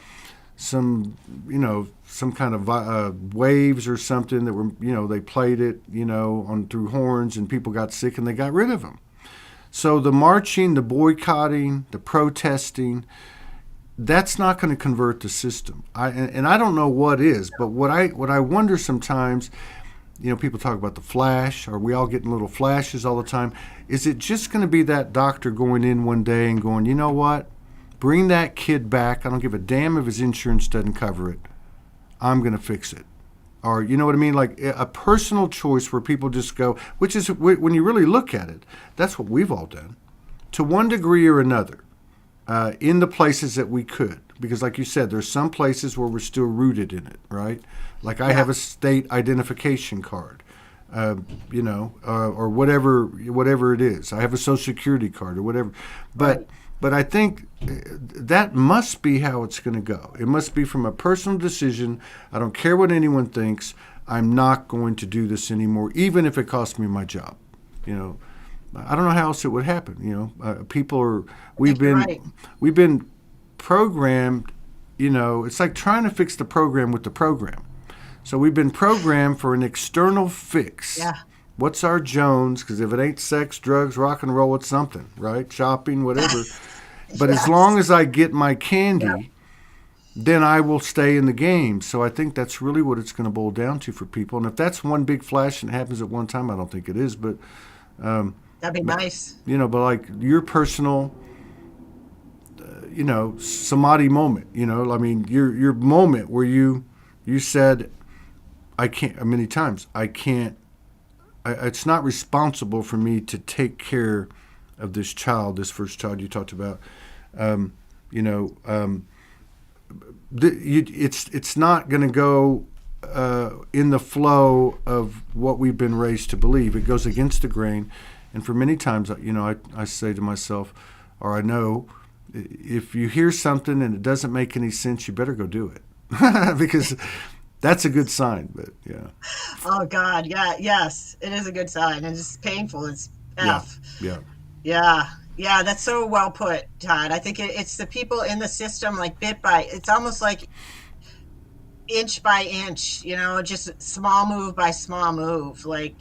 kind of waves or something that were, they played it, through horns, and people got sick and they got rid of them. So the marching, the boycotting, the protesting, that's not going to convert the system. And I don't know what is, but what I wonder sometimes, people talk about the flash. Are we all getting little flashes all the time? Is it just going to be that doctor going in one day and going, you know what? Bring that kid back. I don't give a damn if his insurance doesn't cover it. I'm going to fix it. Or, you know what I mean? Like a personal choice where people just go, which is, when you really look at it, that's what we've all done, to one degree or another, in the places that we could. Because like you said, there's some places where we're still rooted in it, right? Like I have a state identification card. or whatever it is. I have a Social Security card or whatever. Right. But I think that must be how it's going to go. It must be from a personal decision. I don't care what anyone thinks. I'm not going to do this anymore, even if it costs me my job. I don't know how else it would happen. We've been programmed. It's like trying to fix the program with the program. So we've been programmed for an external fix. Yeah. What's our Jones? Because if it ain't sex, drugs, rock and roll, it's something, right? Shopping, whatever. But as long as I get my candy, then I will stay in the game. So I think that's really what it's going to boil down to for people. And if that's one big flash and it happens at one time, I don't think it is. But that'd be nice. but like your personal, samadhi moment. Your moment where you said, I can't. Many times I can't. It's not responsible for me to take care of this child, this first child you talked about. It's not going to go in the flow of what we've been raised to believe. It goes against the grain. And for many times, I say to myself, or I know, if you hear something and it doesn't make any sense, you better go do it. Because that's a good sign. But yeah. Oh God, yeah, yes, it is a good sign, and it's painful. It's F. Yeah. That's so well put, Todd. I think it's the people in the system, like it's almost like inch by inch. Just small move by small move. Like,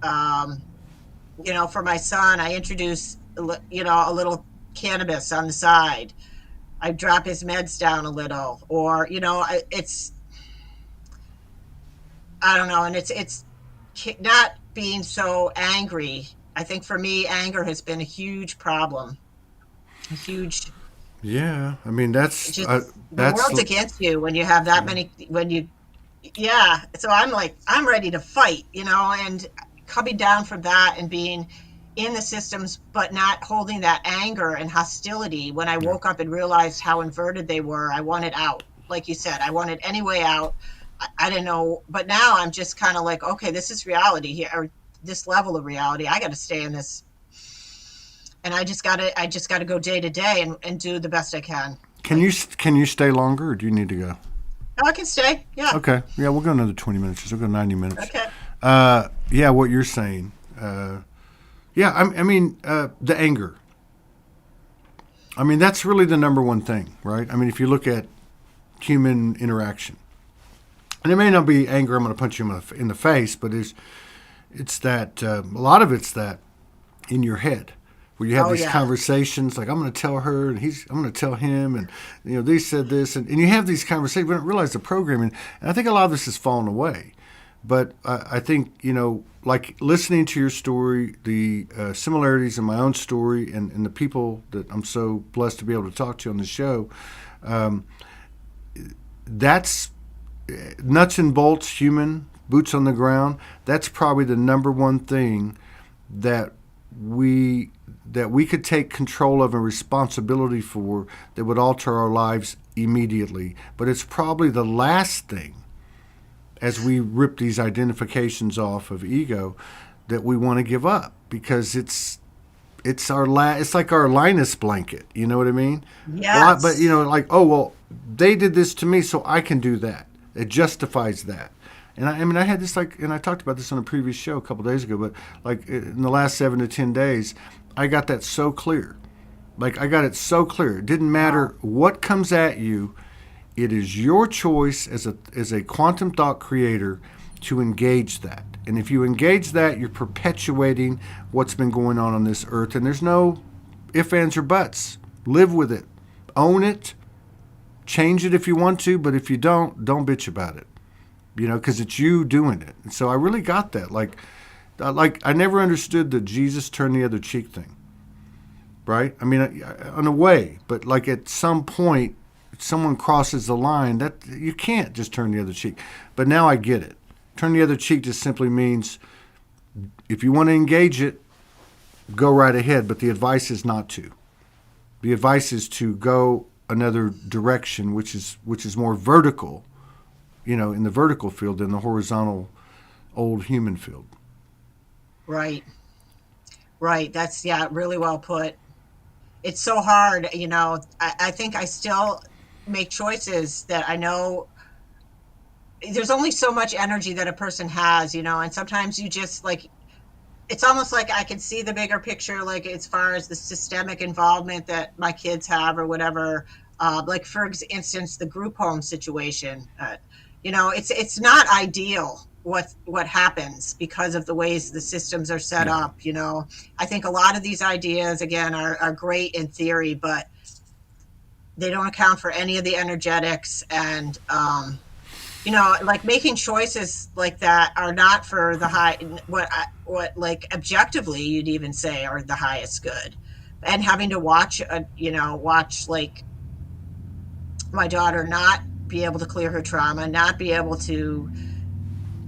for my son, I introduce a little cannabis on the side. I drop his meds down a little, or it's. I don't know, and it's not being so angry. I think for me, anger has been a huge problem. A huge. Yeah, I mean that's the world's against you when you have that many. Yeah. So I'm ready to fight, and coming down from that and being in the systems, but not holding that anger and hostility. When I woke up and realized how inverted they were, I wanted out. Like you said, I wanted any way out. I didn't know, but now I'm just kind of like, okay, this is reality here, or this level of reality. I got to stay in this, and I just got to go day to day and do the best I can. Can you stay longer, or do you need to go? No, I can stay. Yeah. Okay. Yeah, we'll go another 20 minutes. We'll go 90 minutes. Okay. Yeah, what you're saying. The anger. I mean, that's really the number one thing, right? I mean, if you look at human interaction. And it may not be anger, I'm going to punch you in the face, but it's that, a lot of it's that in your head, where you have these conversations, like I'm going to tell her, and I'm going to tell him, and they said this, and you have these conversations, we don't realize the programming, and I think a lot of this has fallen away. But I think, like listening to your story, the similarities in my own story and the people that I'm so blessed to be able to talk to on the show, that's nuts and bolts, human, boots on the ground. That's probably the number one thing that we could take control of and responsibility for that would alter our lives immediately. But it's probably the last thing, as we rip these identifications off of ego, that we want to give up, because it's like our Linus blanket. You know what I mean? Yes. But like, oh well, they did this to me, so I can do that. It justifies that. And I had this, and I talked about this on a previous show a couple days ago, but like in the last 7 to 10 days, I got that so clear. Like I got it so clear. It didn't matter what comes at you. It is your choice as a quantum thought creator to engage that. And if you engage that, you're perpetuating what's been going on this earth. And there's no ifs, ands, or buts. Live with it. Own it. Change it if you want to, but if you don't bitch about it, because it's you doing it. And so I really got that. Like I never understood the Jesus turn the other cheek thing, right? I mean, in a way, but like at some point, if someone crosses the line, that you can't just turn the other cheek. But now I get it. Turn the other cheek just simply means if you want to engage it, go right ahead. But the advice is not to. The advice is to go another direction, which is more vertical, in the vertical field than the horizontal old human field. Right. Right. That's, yeah, really well put. It's so hard, I think I still make choices that I know there's only so much energy that a person has, and sometimes you just like, it's almost like I can see the bigger picture, like as far as the systemic involvement that my kids have or whatever. Like for instance, the group home situation. It's not ideal what happens because of the ways the systems are set Yeah. up. I think a lot of these ideas again are great in theory, but they don't account for any of the energetics and like making choices like that are not for the high what like objectively you'd even say are the highest good, and having to watch like my daughter not be able to clear her trauma, not be able to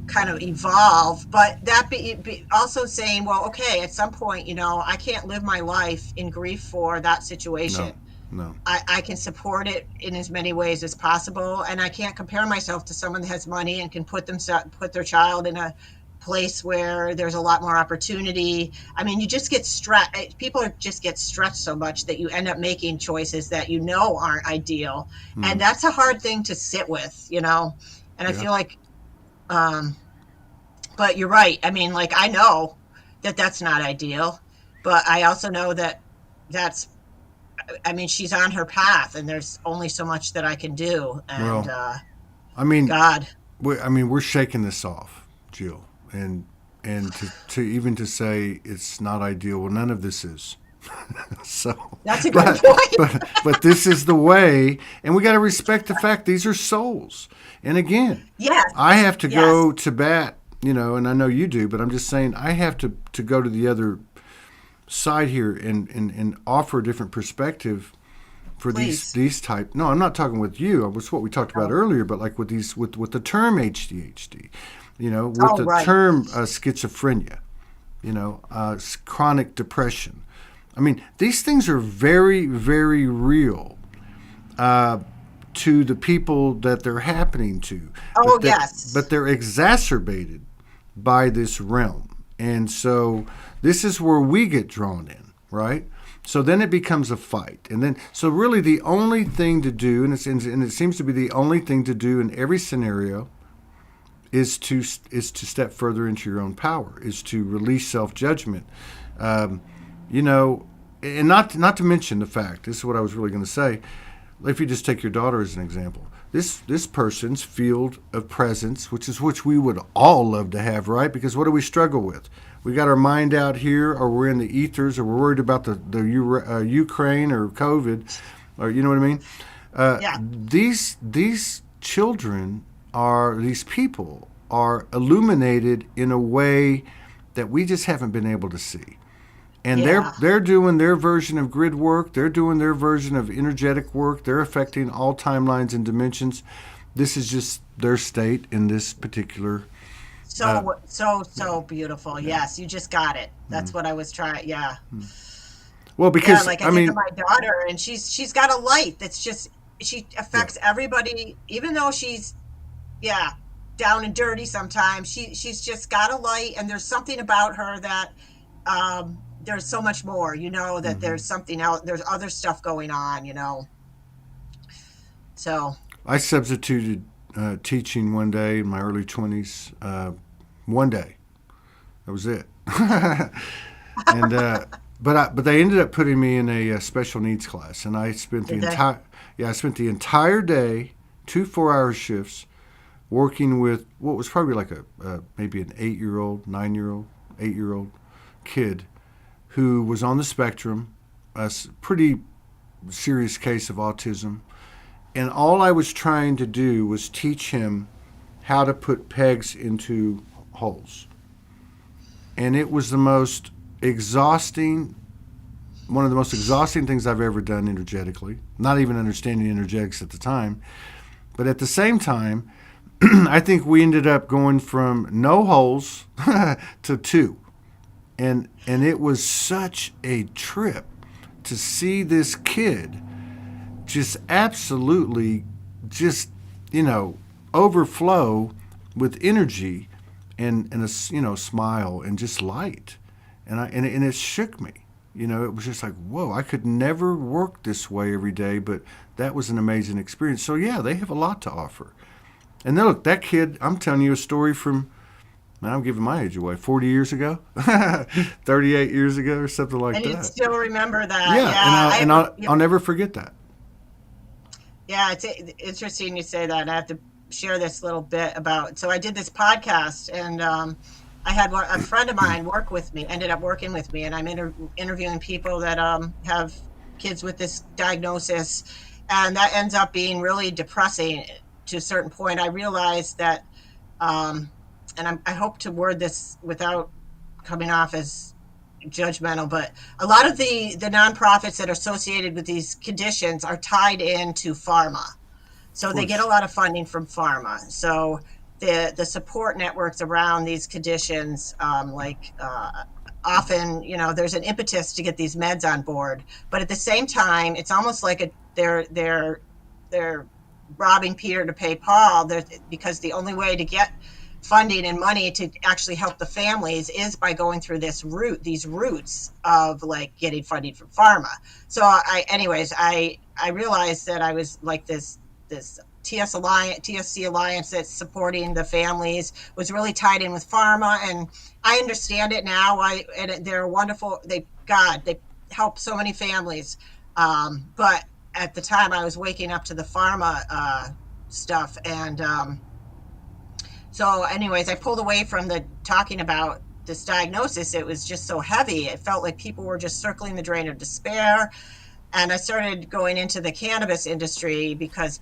kind of evolve, but that be also saying, well, okay, at some point, I can't live my life in grief for that situation. No, no. I can support it in as many ways as possible, and I can't compare myself to someone that has money and can put their child in a place where there's a lot more opportunity. I mean, you just get stressed. People just get stretched so much that you end up making choices that aren't ideal, and that's a hard thing to sit with, And I Yeah. feel like, but you're right. I mean, like I know that that's not ideal, but I also know that that's I mean, she's on her path, and there's only so much that I can do. And Well, I mean, God, we're shaking this off, Jill, and to even to say it's not ideal. Well, none of this is. So, that's a good point. but this is the way, and we got to respect the fact these are souls. And again, Yes, I have to yes, go to bat, and I know you do, but I'm just saying I have to go to the other side here and offer a different perspective for please. these type. No, I'm not talking with you. It was what we talked about Oh, earlier, but like with these with the term ADHD, with oh, the right. term schizophrenia, chronic depression. I mean, these things are very, very real to the people that they're happening to. Oh, But yes. they're exacerbated by this realm. And so this is where we get drawn in, right? So then it becomes a fight. And then, so really the only thing to do, and it seems to be the only thing to do in every scenario, is to step further into your own power, is to release self-judgment. And not to mention the fact, this is what I was really going to say, if you just take your daughter as an example, this person's field of presence, which we would all love to have, right? Because what do we struggle with? We got our mind out here, or we're in the ethers, or we're worried about the Ukraine or COVID, or you know what I mean? Yeah. These children these people are illuminated in a way that we just haven't been able to see. And Yeah. they're doing their version of grid work. They're doing their version of energetic work. They're affecting all timelines and dimensions. This is just their state in this particular. So beautiful. Yes, you just got it. That's what I was trying. Yeah. Well, Yeah, because like I I think of mean, my daughter, and she's got a light that's just she yeah, affects everybody, even though she's yeah down and dirty sometimes. She's just got a light, and there's something about her that there's so much more. That there's something else. There's other stuff going on. So I substituted teaching one day in my early 20s. One day, that was it. And but they ended up putting me in a special needs class, and I spent the did they? entire day, 2 4-hour shifts, working with what was probably like maybe an 8-year-old, 9-year-old, 8-year-old kid who was on the spectrum, pretty serious case of autism, and all I was trying to do was teach him how to put pegs into holes, and it was one of the most exhausting things I've ever done energetically, not even understanding energetics at the time. But at the same time, I think we ended up going from no holes to 2. And it was such a trip to see this kid just absolutely overflow with energy and a smile and just light, and it shook me. It was just like, whoa, I could never work this way every day, but that was an amazing experience. So yeah, they have a lot to offer. And then look, that kid, I'm telling you a story from, I'm giving my age away, 40 years ago, 38 years ago, or something like And that. you still remember that. Yeah, and I'll never forget that. Yeah, it's interesting you say that. I have to share this little bit about. So I did this podcast, and I had a friend of mine ended up working with me, and I'm interviewing people that have kids with this diagnosis, and that ends up being really depressing to a certain point. I realized that, and I hope to word this without coming off as judgmental, but a lot of the nonprofits that are associated with these conditions are tied into pharma. So they get a lot of funding from pharma. So the support networks around these conditions, often, there's an impetus to get these meds on board. But at the same time, it's almost like they're robbing Peter to pay Paul, because the only way to get funding and money to actually help the families is by going through these routes of like getting funding from pharma. So I realized that I was like this TSC Alliance that's supporting the families was really tied in with pharma, and I understand it now. And they're wonderful. They help so many families. But at the time I was waking up to the pharma stuff, and so anyways, I pulled away from the talking about this diagnosis. It was just so heavy. It felt like people were just circling the drain of despair. And I started going into the cannabis industry because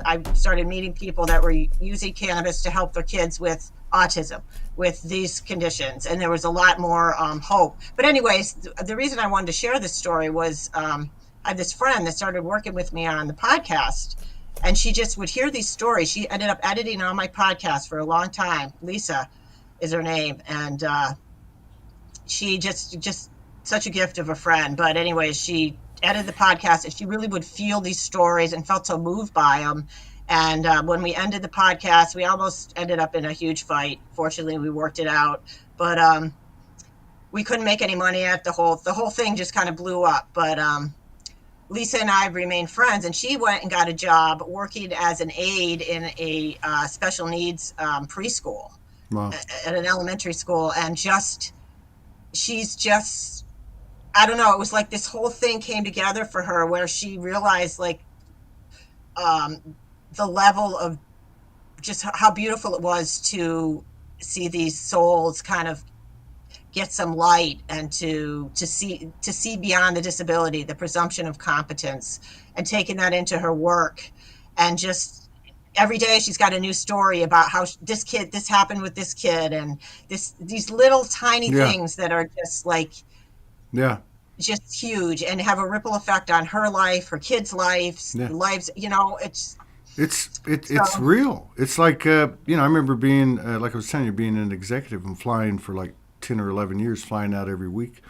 I started meeting people that were using cannabis to help their kids with autism, with these conditions. And there was a lot more hope. But anyways, the reason I wanted to share this story was I have this friend that started working with me on the podcast. And she just would hear these stories. She ended up editing on my podcast for a long time. Lisa is her name. And she just such a gift of a friend. But anyways, she edited the podcast, and she really would feel these stories and felt so moved by them. And when we ended the podcast, we almost ended up in a huge fight. Fortunately, we worked it out. But we couldn't make any money at the whole thing just kind of blew up. But Lisa and I remained friends, and she went and got a job working as an aide in a special needs preschool. Wow. At an elementary school. And she's just, I don't know, it was like this whole thing came together for her where she realized like the level of just how beautiful it was to see these souls kind of get some light, and to see beyond the disability, the presumption of competence, and taking that into her work. And just every day she's got a new story about how this happened with this kid, and these little tiny things that are just like, just huge, and have a ripple effect on her life, her kids' lives, lives. It's real. It's like I remember being like I was telling you, being an executive and flying for like 10 or 11 years, flying out every week,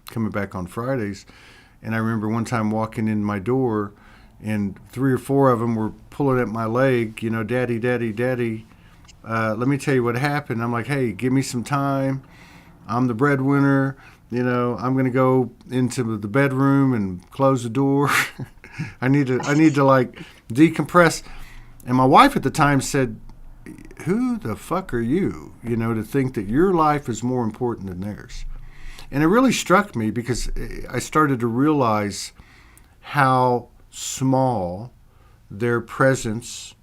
coming back on Fridays. And I remember one time walking in my door, and 3 or 4 of them were pulling at my leg, daddy, daddy, daddy. Let me tell you what happened. I'm like, hey, give me some time. I'm the breadwinner. I'm going to go into the bedroom and close the door. I need to like decompress. And my wife at the time said, who the fuck are you, to think that your life is more important than theirs? And it really struck me, because I started to realize how small their presence,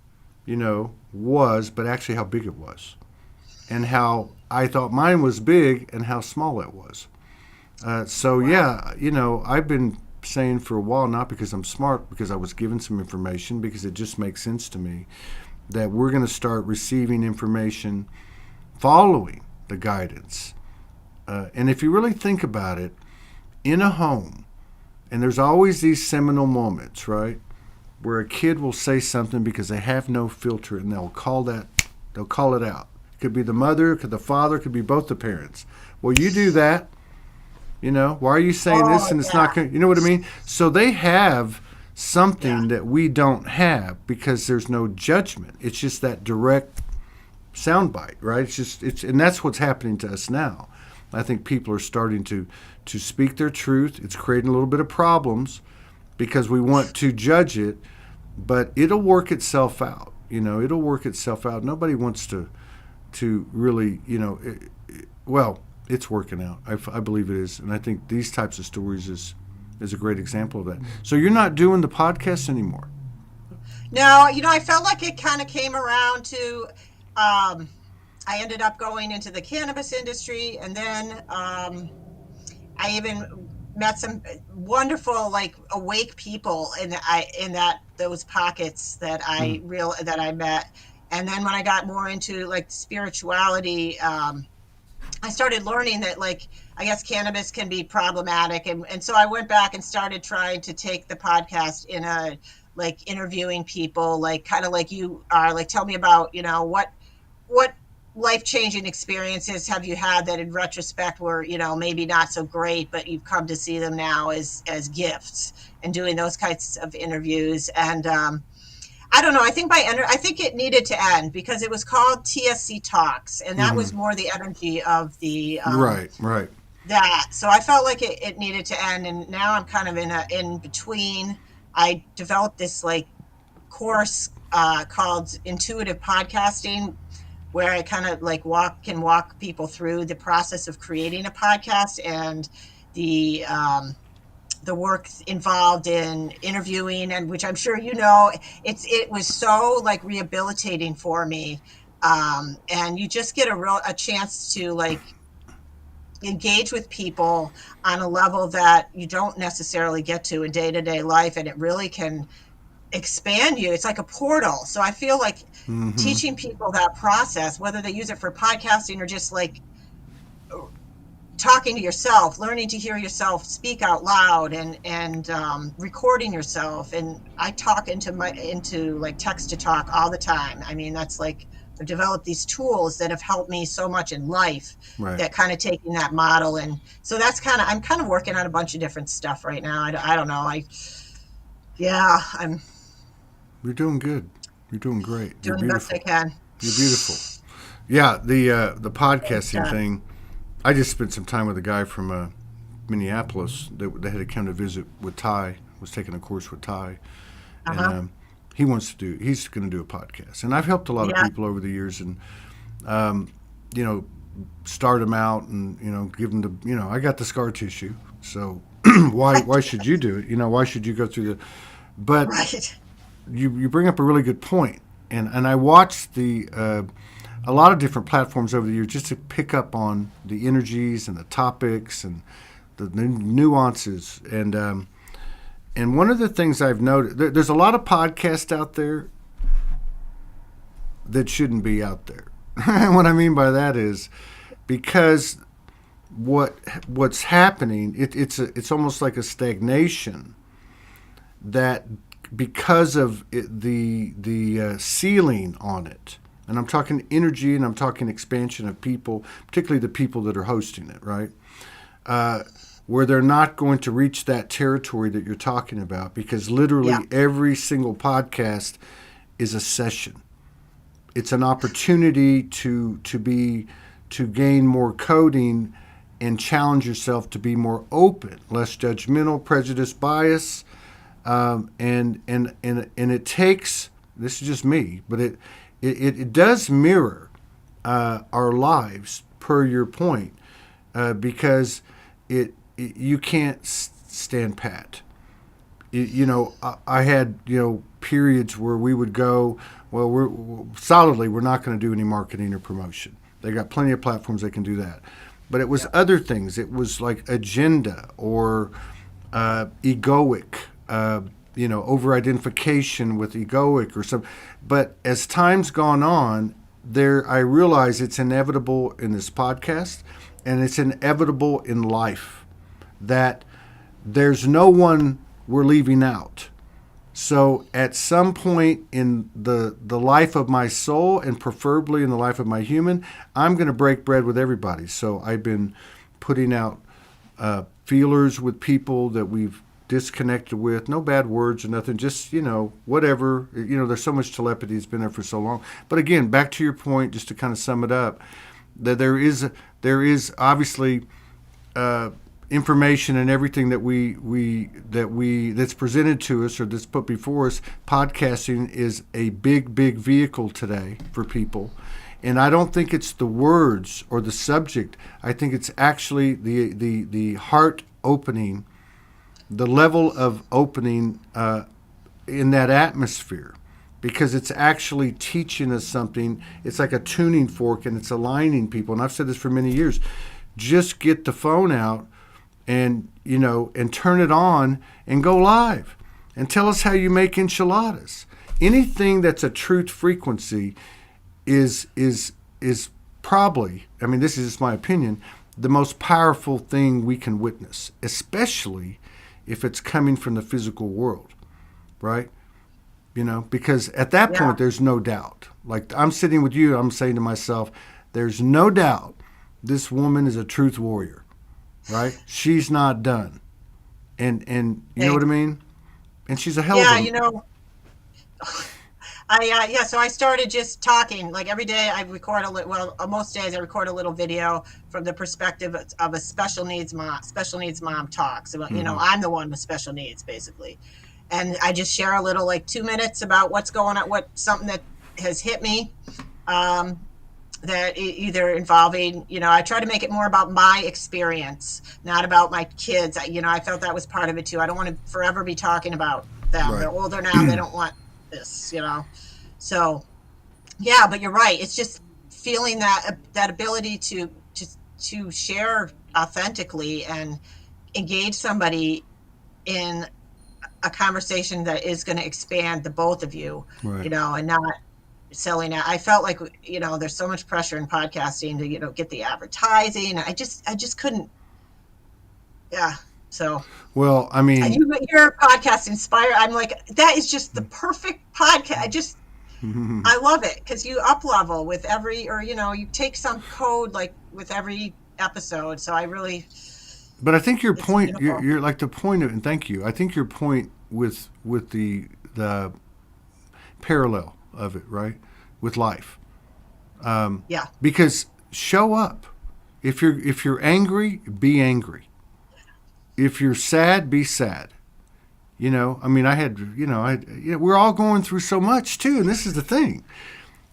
was, but actually how big it was. And how I thought mine was big and how small it was. I've been saying for a while, not because I'm smart, because I was given some information, because it just makes sense to me, that we're going to start receiving information following the guidance. And if you really think about it, in a home, and there's always these seminal moments, right, where a kid will say something because they have no filter, and they'll call it out. It could be the mother, it could be the father, it could be both the parents. Well, you do that. Why are you saying this and it's not going to, you know what I mean? So they have something that we don't have, because there's no judgment. It's just that direct soundbite, right? And that's what's happening to us now. I think people are starting to speak their truth. It's creating a little bit of problems because we want to judge it, but it'll work itself out. It'll work itself out. Nobody wants to really, well, it's working out. I believe it is, and I think these types of stories is a great example of that. So you're not doing the podcast anymore? No, I felt like it kind of came around to, I ended up going into the cannabis industry, and then I even met some wonderful, like, awake people in those pockets that I met. And then when I got more into, like, spirituality, I started learning that, like, I guess cannabis can be problematic. And so I went back and started trying to take the podcast in a, like, interviewing people, like, kind of like you are, like, tell me about, what life-changing experiences have you had that in retrospect were, maybe not so great, but you've come to see them now as gifts, and doing those kinds of interviews. And I don't know, I think it needed to end because it was called TSC Talks, and that was more the energy of the right that. So I felt like it needed to end, and now I'm kind of in between. I developed this, like, course called Intuitive Podcasting, where I kind of, like, can walk people through the process of creating a podcast and the work involved in interviewing, and which I'm sure it was so, like, rehabilitating for me, and you just get a chance to, like, engage with people on a level that you don't necessarily get to in day-to-day life, and it really can expand you. It's like a portal. So I feel like teaching people that process, whether they use it for podcasting or just, like, talking to yourself, learning to hear yourself speak out loud, and recording yourself. And I talk into like text to talk all the time. I mean, that's, like, I've developed these tools that have helped me so much in life, right. That kind of taking that model. And so I'm kind of working on a bunch of different stuff right now. I don't know. You're doing good. You're doing great. Doing You're the best I can. You're beautiful. Yeah, the podcasting thing. I just spent some time with a guy from Minneapolis that had come to visit with Ty. Was taking a course with Ty, and he's going to do a podcast. And I've helped a lot of people over the years, and start them out, and give them I got the scar tissue, so why should you do it? Why should you go through the? But right. You bring up a really good point, and I watched a lot of different platforms over the years just to pick up on the energies and the topics and the nuances. And one of the things I've noticed, there's a lot of podcasts out there that shouldn't be out there. And what I mean by that is because what's happening, it's almost like a stagnation that because of the ceiling on it. And I'm talking energy, and I'm talking expansion of people, particularly the people that are hosting it, right? Where they're not going to reach that territory that you're talking about, because literally every single podcast is a session. It's an opportunity to gain more coding and challenge yourself to be more open, less judgmental, prejudice, bias, and it takes. This is just me, but it does mirror our lives, per your point, because you can't stand pat. I had periods where we would go, well, we're not going to do any marketing or promotion. They got plenty of platforms that can do that, but it was other things. It was like agenda or egoic. Over-identification with egoic or something. But as time's gone on, I realize it's inevitable in this podcast, and it's inevitable in life, that there's no one we're leaving out. So at some point in the life of my soul, and preferably in the life of my human, I'm going to break bread with everybody. So I've been putting out feelers with people that we've disconnected with. No bad words or nothing. Just, whatever. There's so much telepathy that's been there for so long. But again, back to your point, just to kind of sum it up, that there is obviously information and everything that's presented to us or that's put before us. Podcasting is a big vehicle today for people. And I don't think it's the words or the subject. I think it's actually the heart opening, the level of opening in that atmosphere, because it's actually teaching us something. It's like a tuning fork, and it's aligning people. And I've said this for many years. Just get the phone out and turn it on and go live and tell us how you make enchiladas. Anything that's a truth frequency is probably, this is just my opinion, the most powerful thing we can witness, especially if it's coming from the physical world, right? Because at that point, there's no doubt. Like, I'm sitting with you, I'm saying to myself, there's no doubt this woman is a truth warrior, right? She's not done. And you know what I mean? And she's a hell of a... So I started just talking. Like, every day I record most days I record a little video from the perspective of a special needs mom talks about, I'm the one with special needs, basically. And I just share a little, like, 2 minutes about what's going on, something that has hit me, that either involving, I try to make it more about my experience, not about my kids. I felt that was part of it too. I don't want to forever be talking about them. Right. They're older now. They don't want this, So, yeah, but you're right. It's just feeling that ability to share authentically and engage somebody in a conversation that is going to expand the both of you, right. And not selling it. I felt like, there's so much pressure in podcasting to, get the advertising. I just couldn't. Yeah. So, well, your podcast inspired. I'm like, that is just the perfect podcast. I love it because you up level with every, you take some code like with every episode. So I really. But I think your point, you're like the point of, and thank you. I think your point with the parallel of it, right, with life. Yeah. Because show up. If you're angry, be angry. If you're sad, be sad. We're all going through so much too, and this is the thing.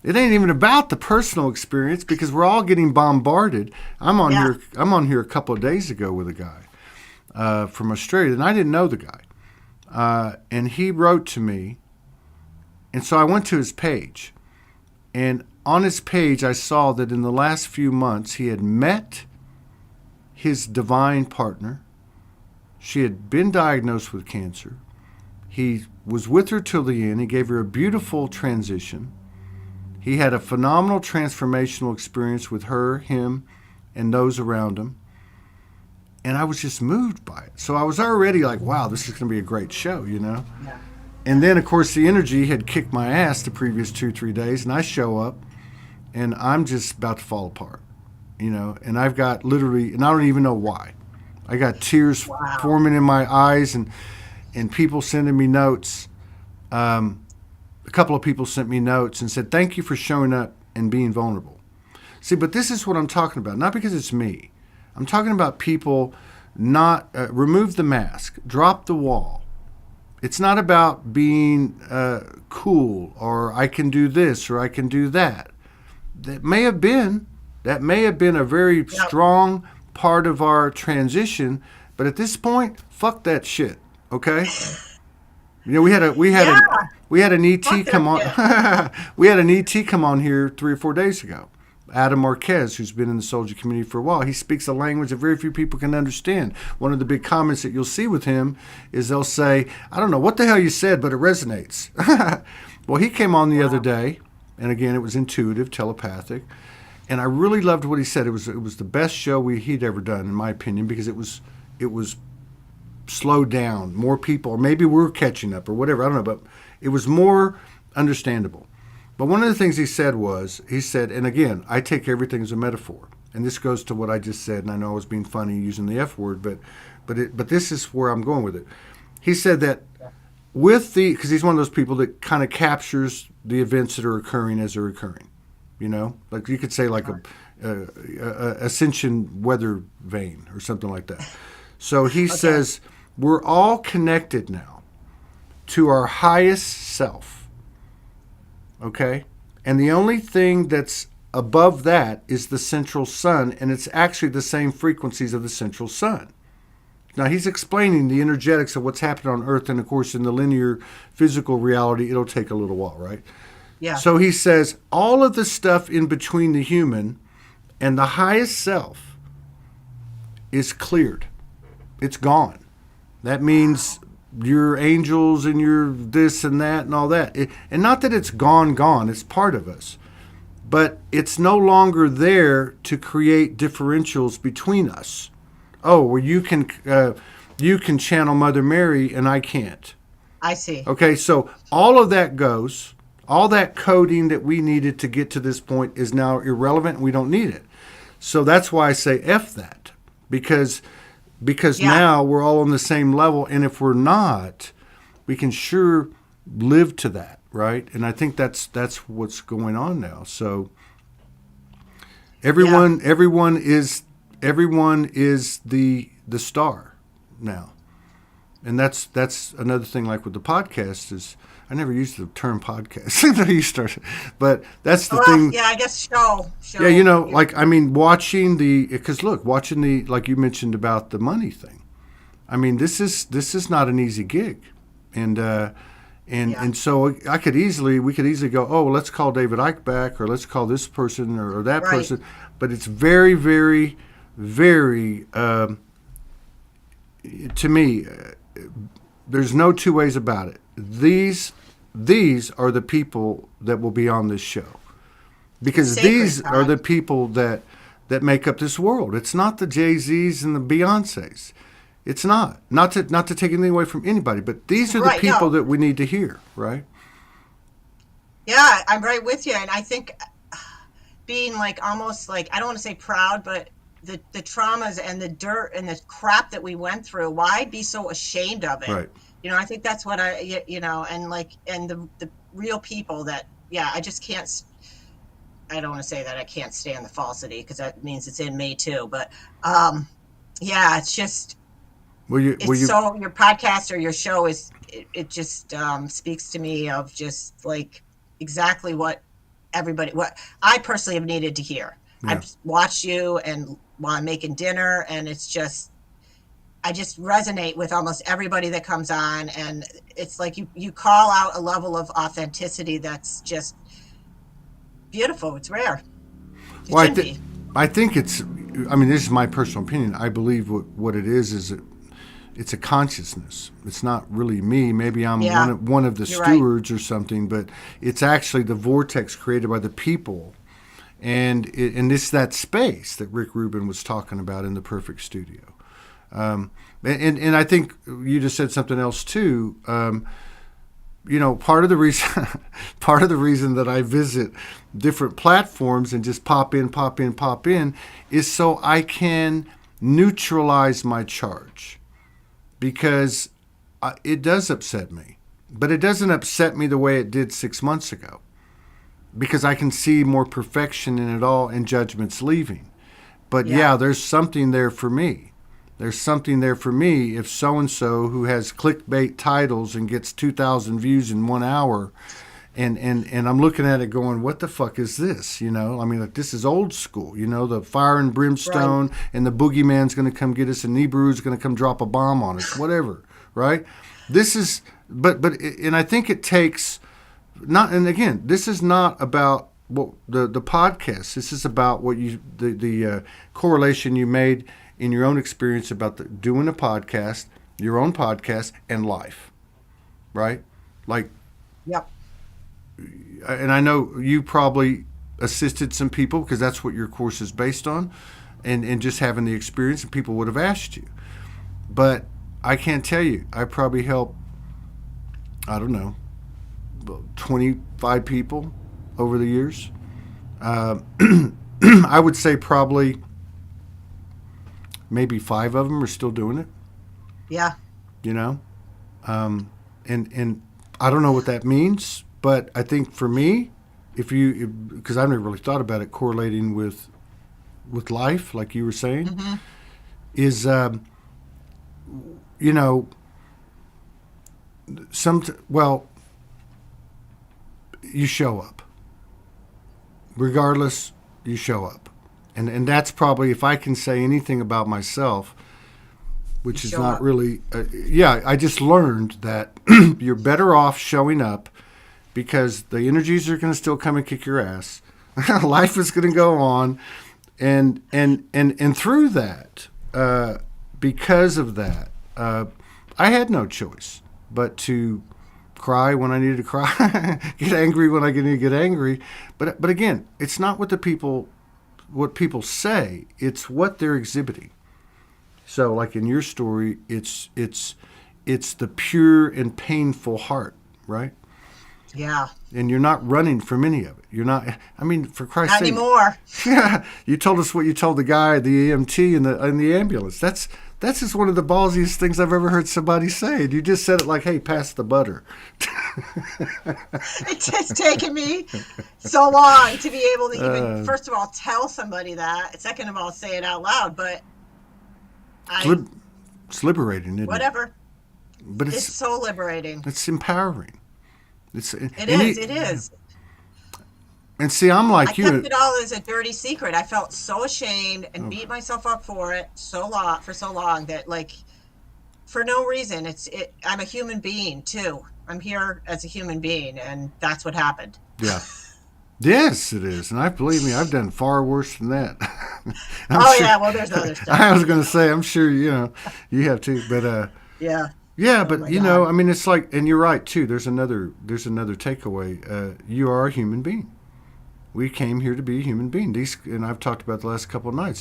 It ain't even about the personal experience because we're all getting bombarded. I'm on here a couple of days ago with a guy from Australia, and I didn't know the guy. And he wrote to me, and so I went to his page. And on his page, I saw that in the last few months, he had met his divine partner. She had been diagnosed with cancer. He was with her till the end. He gave her a beautiful transition. He had a phenomenal transformational experience with her, him, and those around him. And I was just moved by it. So I was already like, wow, this is going to be a great show, Yeah. And then, of course, the energy had kicked my ass the previous 2-3 days. And I show up, and I'm just about to fall apart, And I've got literally, and I don't even know why. I got tears forming in my eyes and people sending me notes. A couple of people sent me notes and said, thank you for showing up and being vulnerable. See, but this is what I'm talking about. Not because it's me. I'm talking about people not remove the mask, drop the wall. It's not about being cool or I can do this or I can do that. That may have been a very strong part of our transition, but at this point, fuck that shit. Okay, we had an ET come on. We had an ET come on here 3 or 4 days ago. Adam Marquez, who's been in the Soulogy community for a while, he speaks a language that very few people can understand. One of the big comments that you'll see with him is they'll say, "I don't know what the hell you said, but it resonates." Well, he came on the other day, and again, it was intuitive, telepathic. And I really loved what he said. It was the best show he'd ever done, in my opinion, because it was slowed down. More people, or maybe we're catching up, or whatever. I don't know, but it was more understandable. But one of the things he said, and again, I take everything as a metaphor, and this goes to what I just said. And I know I was being funny using the F word, but this is where I'm going with it. he said that because he's one of those people that kind of captures the events that are occurring as they're occurring. Like you could say like a ascension weather vane or something like that. So he says we're all connected now to our highest self. Okay? And the only thing that's above that is the central sun, and it's actually the same frequencies of the central sun. Now, he's explaining the energetics of what's happening on Earth, and of course, in the linear physical reality, it'll take a little while, right? Yeah. So he says all of the stuff in between the human and the highest self is cleared. It's gone. That means your angels and your this and that and all that. And not that it's gone, it's part of us. But it's no longer there to create differentials between us. Oh, well, you can channel Mother Mary and I can't. I see. Okay, so all of that goes. All that coding that we needed to get to this point is now irrelevant, and we don't need it. So that's why I say F that. Because now we're all on the same level, and if we're not, we can sure live to that, right? And I think that's what's going on now. So everyone is the star now. And that's another thing, like with the podcast, is I never used the term podcast until you started, but that's the thing. Yeah, I guess show. Yeah, like, I mean, watching like you mentioned about the money thing. I mean, this is not an easy gig, and so we could easily go, oh, let's call David Icke back, or let's call this person or that person, but it's very, very, very, to me, there's no two ways about it. These are the people that will be on this show, because these are the people that make up this world. It's not the Jay-Z's and the Beyoncés. It's not to take anything away from anybody, but these are the people that we need to hear, right? Yeah, I'm right with you, and I think being like almost like, I don't want to say proud, but the traumas and the dirt and the crap that we went through, why be so ashamed of it? Right. I think that's what and the real people that, I just can't, I don't want to say that I can't stand the falsity, because that means it's in me too. But it's just, your podcast or your show it just speaks to me of just like exactly what I personally have needed to hear. Yeah. I've watched you and while I'm making dinner, and it's just, I just resonate with almost everybody that comes on, and it's like you call out a level of authenticity that's just beautiful. It's rare. I think it's, I mean, this is my personal opinion. I believe what it is it's a consciousness. It's not really me. Maybe I'm one of the stewards or something, but it's actually the vortex created by the people. And it's that space that Rick Rubin was talking about in the Perfect Studio. And I think you just said something else too. Part of the reason that I visit different platforms and just pop in is so I can neutralize my charge, because it does upset me, but it doesn't upset me the way it did 6 months ago, because I can see more perfection in it all and judgments leaving. But there's something there for me. There's something there for me if so-and-so who has clickbait titles and gets 2,000 views in 1 hour, and I'm looking at it going, what the fuck is this? I mean, like, this is old school, the fire and brimstone, and the boogeyman's going to come get us, and Nibiru's going to come drop a bomb on us, whatever, right? This is, and I think it takes, this is not about what the podcast. This is about what the correlation you made in your own experience about doing a podcast, your own podcast, and life, right? Like, yep. And I know you probably assisted some people, because that's what your course is based on, and just having the experience, and people would have asked you. But I can't tell you, I probably helped, I don't know, 25 people over the years. I would say probably maybe 5 of them are still doing it. Yeah. And I don't know what that means, but I think for me, because I've never really thought about it correlating with life, like you were saying, Mm-hmm. is you know, well, you show up. Regardless, you show up. And that's probably, if I can say anything about myself, which You is show not up. really, I just learned that you're better off showing up because the energies are going to still come and kick your ass. Life is going to go on. And through that, because of that, I had no choice but to cry when I needed to cry, get angry when I needed to get angry. But again, it's not what people say; it's what they're exhibiting. So, like in your story, it's the pure and painful heart, right? Yeah. And you're not running from any of it. You're not. I mean, for Christ's Not sake. anymore. Yeah, you told us what you told the guy, the EMT in the ambulance. That's just one of the ballsiest things I've ever heard somebody say. And you just said it like, "Hey, pass the butter." It's just taken me so long to be able to even, first of all, tell somebody that. Second of all, say it out loud. But It's liberating, isn't it? whatever. But It's so liberating. it's empowering. It is. It is. And see, I'm I like kept you. it all as a dirty secret. I felt so ashamed and beat myself up for it for so long that, like, for no reason. I'm a human being too. I'm here as a human being, and that's what happened. Yeah. Yes, it is. And believe me, I've done far worse than that. Yeah, well, there's other stuff. I was going to say, I'm sure you have too, but Yeah. yeah, Oh but my you know, God. I mean, it's like, and you're right too. There's another takeaway. You are a human being. We came here to be a human being. And I've talked about the last couple of nights.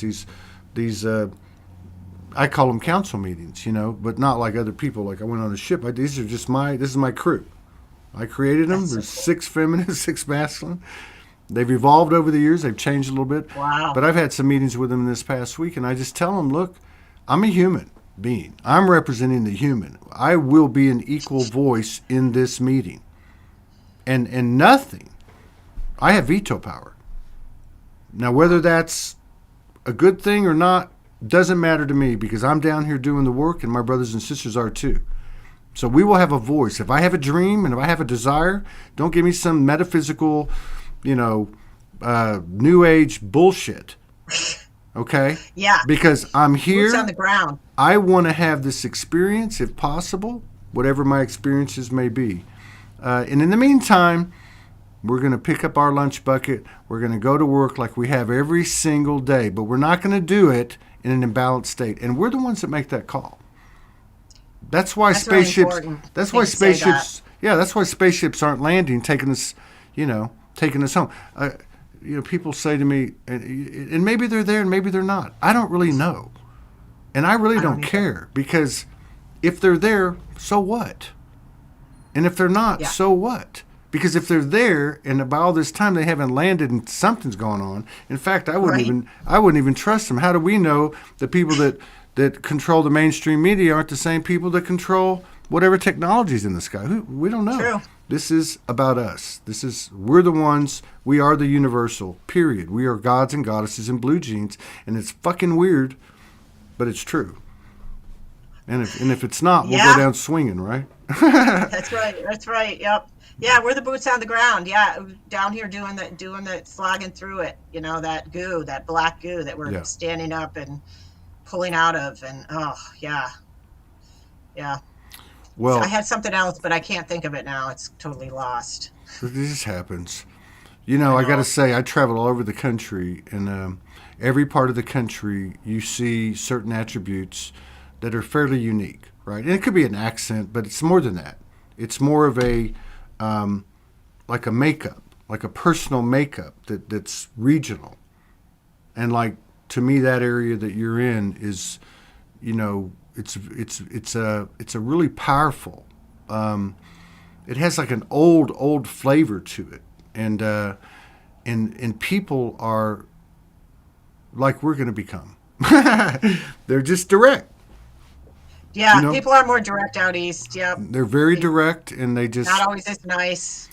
These I call them council meetings, but not like other people. Like I went on a ship. This is my crew. I created them. That's so There's cool. 6 feminine, 6 masculine. They've evolved over the years. They've changed a little bit. Wow. But I've had some meetings with them this past week, and I just tell them, look, I'm a human being. I'm representing the human. I will be an equal voice in this meeting. And nothing. I have veto power. Now, whether that's a good thing or not doesn't matter to me because I'm down here doing the work and my brothers and sisters are too. So we will have a voice. If I have a dream and if I have a desire, don't give me some metaphysical, new age bullshit. Okay? Yeah. Because I'm here. Boots on the ground. I want to have this experience if possible, whatever my experiences may be. And in the meantime, we're going to pick up our lunch bucket. We're going to go to work like we have every single day, but we're not going to do it in an imbalanced state. And we're the ones that make that call. That's why That's really spaceships. important. That's I why think to say spaceships. Yeah, that's why spaceships aren't landing, taking us home. People say to me, and maybe they're there and maybe they're not. I don't really know, and I really don't either. care because if they're there, so what? And if they're not, Yeah. so what? Because if they're there and by all this time they haven't landed and something's going on. In fact, I wouldn't even trust them. How do we know the people that control the mainstream media aren't the same people that control whatever technology's in the sky? We don't know. True. This is about us. We're the ones. We are the universal. Period. We are gods and goddesses in blue jeans, and it's fucking weird, but it's true. And if it's not, we'll Yeah. go down swinging, right? That's right. Yep. Yeah, we're the boots on the ground. Yeah, down here doing the slogging through it. That black goo that we're Yeah. standing up and pulling out of, and yeah. Well, I had something else, but I can't think of it now. It's totally lost. this happens. I got to say, I travel all over the country, and every part of the country, you see certain attributes that are fairly unique, right? And it could be an accent, but it's more than that. It's more of a like a makeup, like a personal makeup that's regional. And like to me, that area that you're in is, it's a really powerful. It has like an old flavor to it, and people are like we're going to become. They're just direct. Yeah, You know, people are more direct out east. Yep. they're very They- direct, and they Not just, always as nice.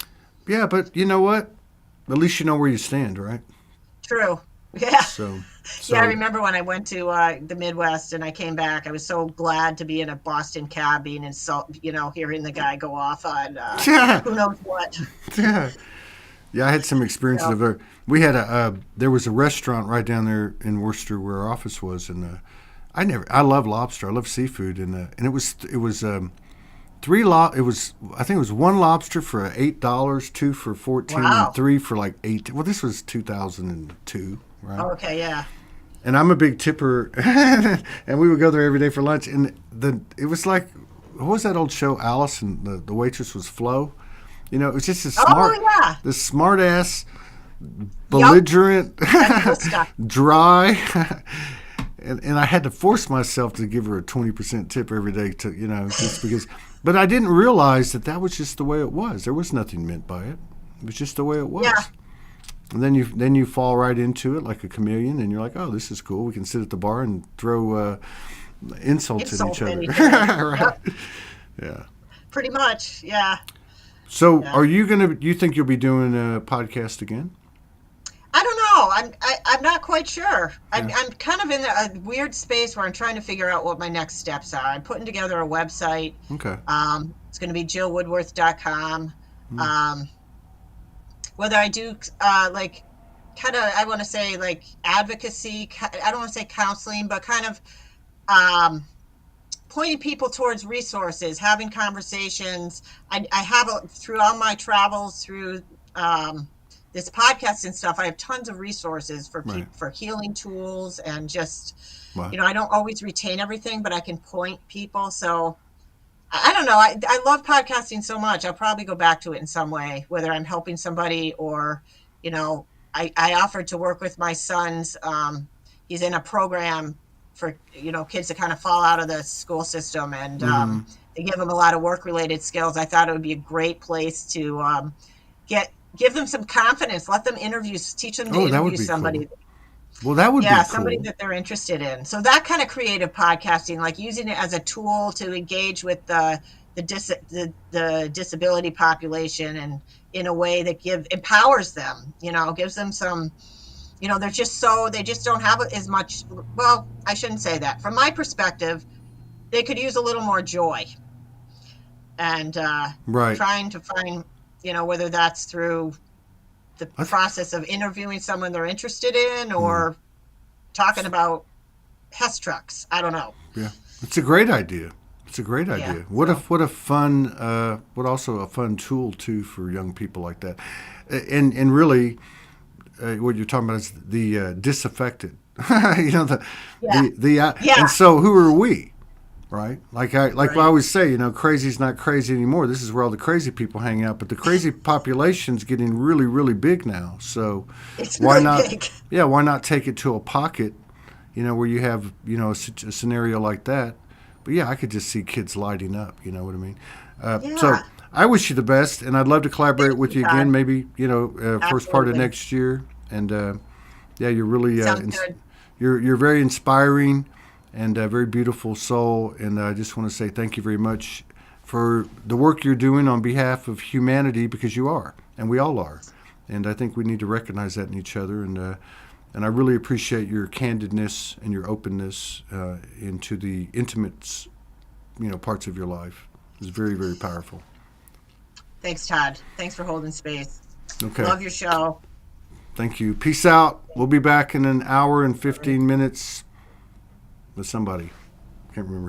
yeah, but you know what? At least you know where you stand, right? True. Yeah. So, Yeah, I so remember when I went to the Midwest and I came back. I was so glad to be in a Boston cab, being hearing the guy go off on yeah, who knows what. yeah, yeah. I had some experiences So, of there. We had there was a restaurant right down there in Worcester where our office was, and I love lobster. I love seafood, and it was it was, I think it was one lobster for $8, two for 14, and wow. three for like 8. Well, this was 2002, right? Oh, okay, yeah. And I'm a big tipper, and we would go there every day for lunch. And it was like, what was that old show, Alice, and the waitress was Flo? You know, it was just Oh, yeah. this smart ass, Yup. belligerent, That's cool stuff. dry. And I had to force myself to give her a 20% tip every day just because. But I didn't realize that was just the way it was. There was nothing meant by it. It was just the way it was. Yeah. And then you fall right into it like a chameleon, and you're like, oh, this is cool. We can sit at the bar and throw insults at each other. Right? Yep. Yeah. Pretty much, yeah. So, Yeah. are you you think you'll be doing a podcast again? I don't know. I'm not quite sure. I'm Yeah. I'm kind of in a weird space where I'm trying to figure out what my next steps are. I'm putting together a website. Okay. It's going to be jillwoodworth.com. Hmm. Whether I do like kind of, I want to say like advocacy. I don't want to say counseling, but kind of pointing people towards resources, having conversations. I have through all my travels through this podcast and stuff. I have tons of resources for Right. for healing tools and just Wow. I don't always retain everything, but I can point people. So I don't know. I love podcasting so much. I'll probably go back to it in some way, whether I'm helping somebody or, I offered to work with my son's. He's in a program for, kids that kind of fall out of the school system, and Mhm. they give them a lot of work related skills. I thought it would be a great place to give them some confidence, let them teach them to Oh, that would interview be somebody. cool. Well, that would Yeah, be somebody cool. that they're interested in. So that kind of creative podcasting, like using it as a tool to engage with the disability population, and in a way that empowers them, gives them some, they just don't have as much. Well, I shouldn't say that. From my perspective, they could use a little more joy, and Right. trying to find, whether that's through the process of interviewing someone they're interested in, or talking about Hess trucks. I don't know. Yeah. It's a great idea. It's a great idea. Yeah, What a fun, also a fun tool too for young people like that, and really, what you're talking about is the disaffected. Yeah. Yeah. And so who are we, right? Like I Right. always say, crazy's not crazy anymore. This is where all the crazy people hang out. But the crazy population's getting really, really big now. So It's why really not? big. Yeah, why not take it to a pocket? Where you have a scenario like that. But yeah, I could just see kids lighting up. You know what I mean? So Yeah. I wish you the best, and I'd love to collaborate with you Todd. again. Maybe first part of Absolutely. next year. And yeah, you're really Sounds good. you're very inspiring and a very beautiful soul. And I just want to say thank you very much for the work you're doing on behalf of humanity, because you are, and we all are. And I think we need to recognize that in each other. And I really appreciate your candidness and your openness into the intimate, parts of your life. It's very, very powerful. Thanks, Todd. Thanks for holding space. Okay. Love your show. Thank you. Peace out. We'll be back in an hour and 15 minutes with somebody. Can't remember.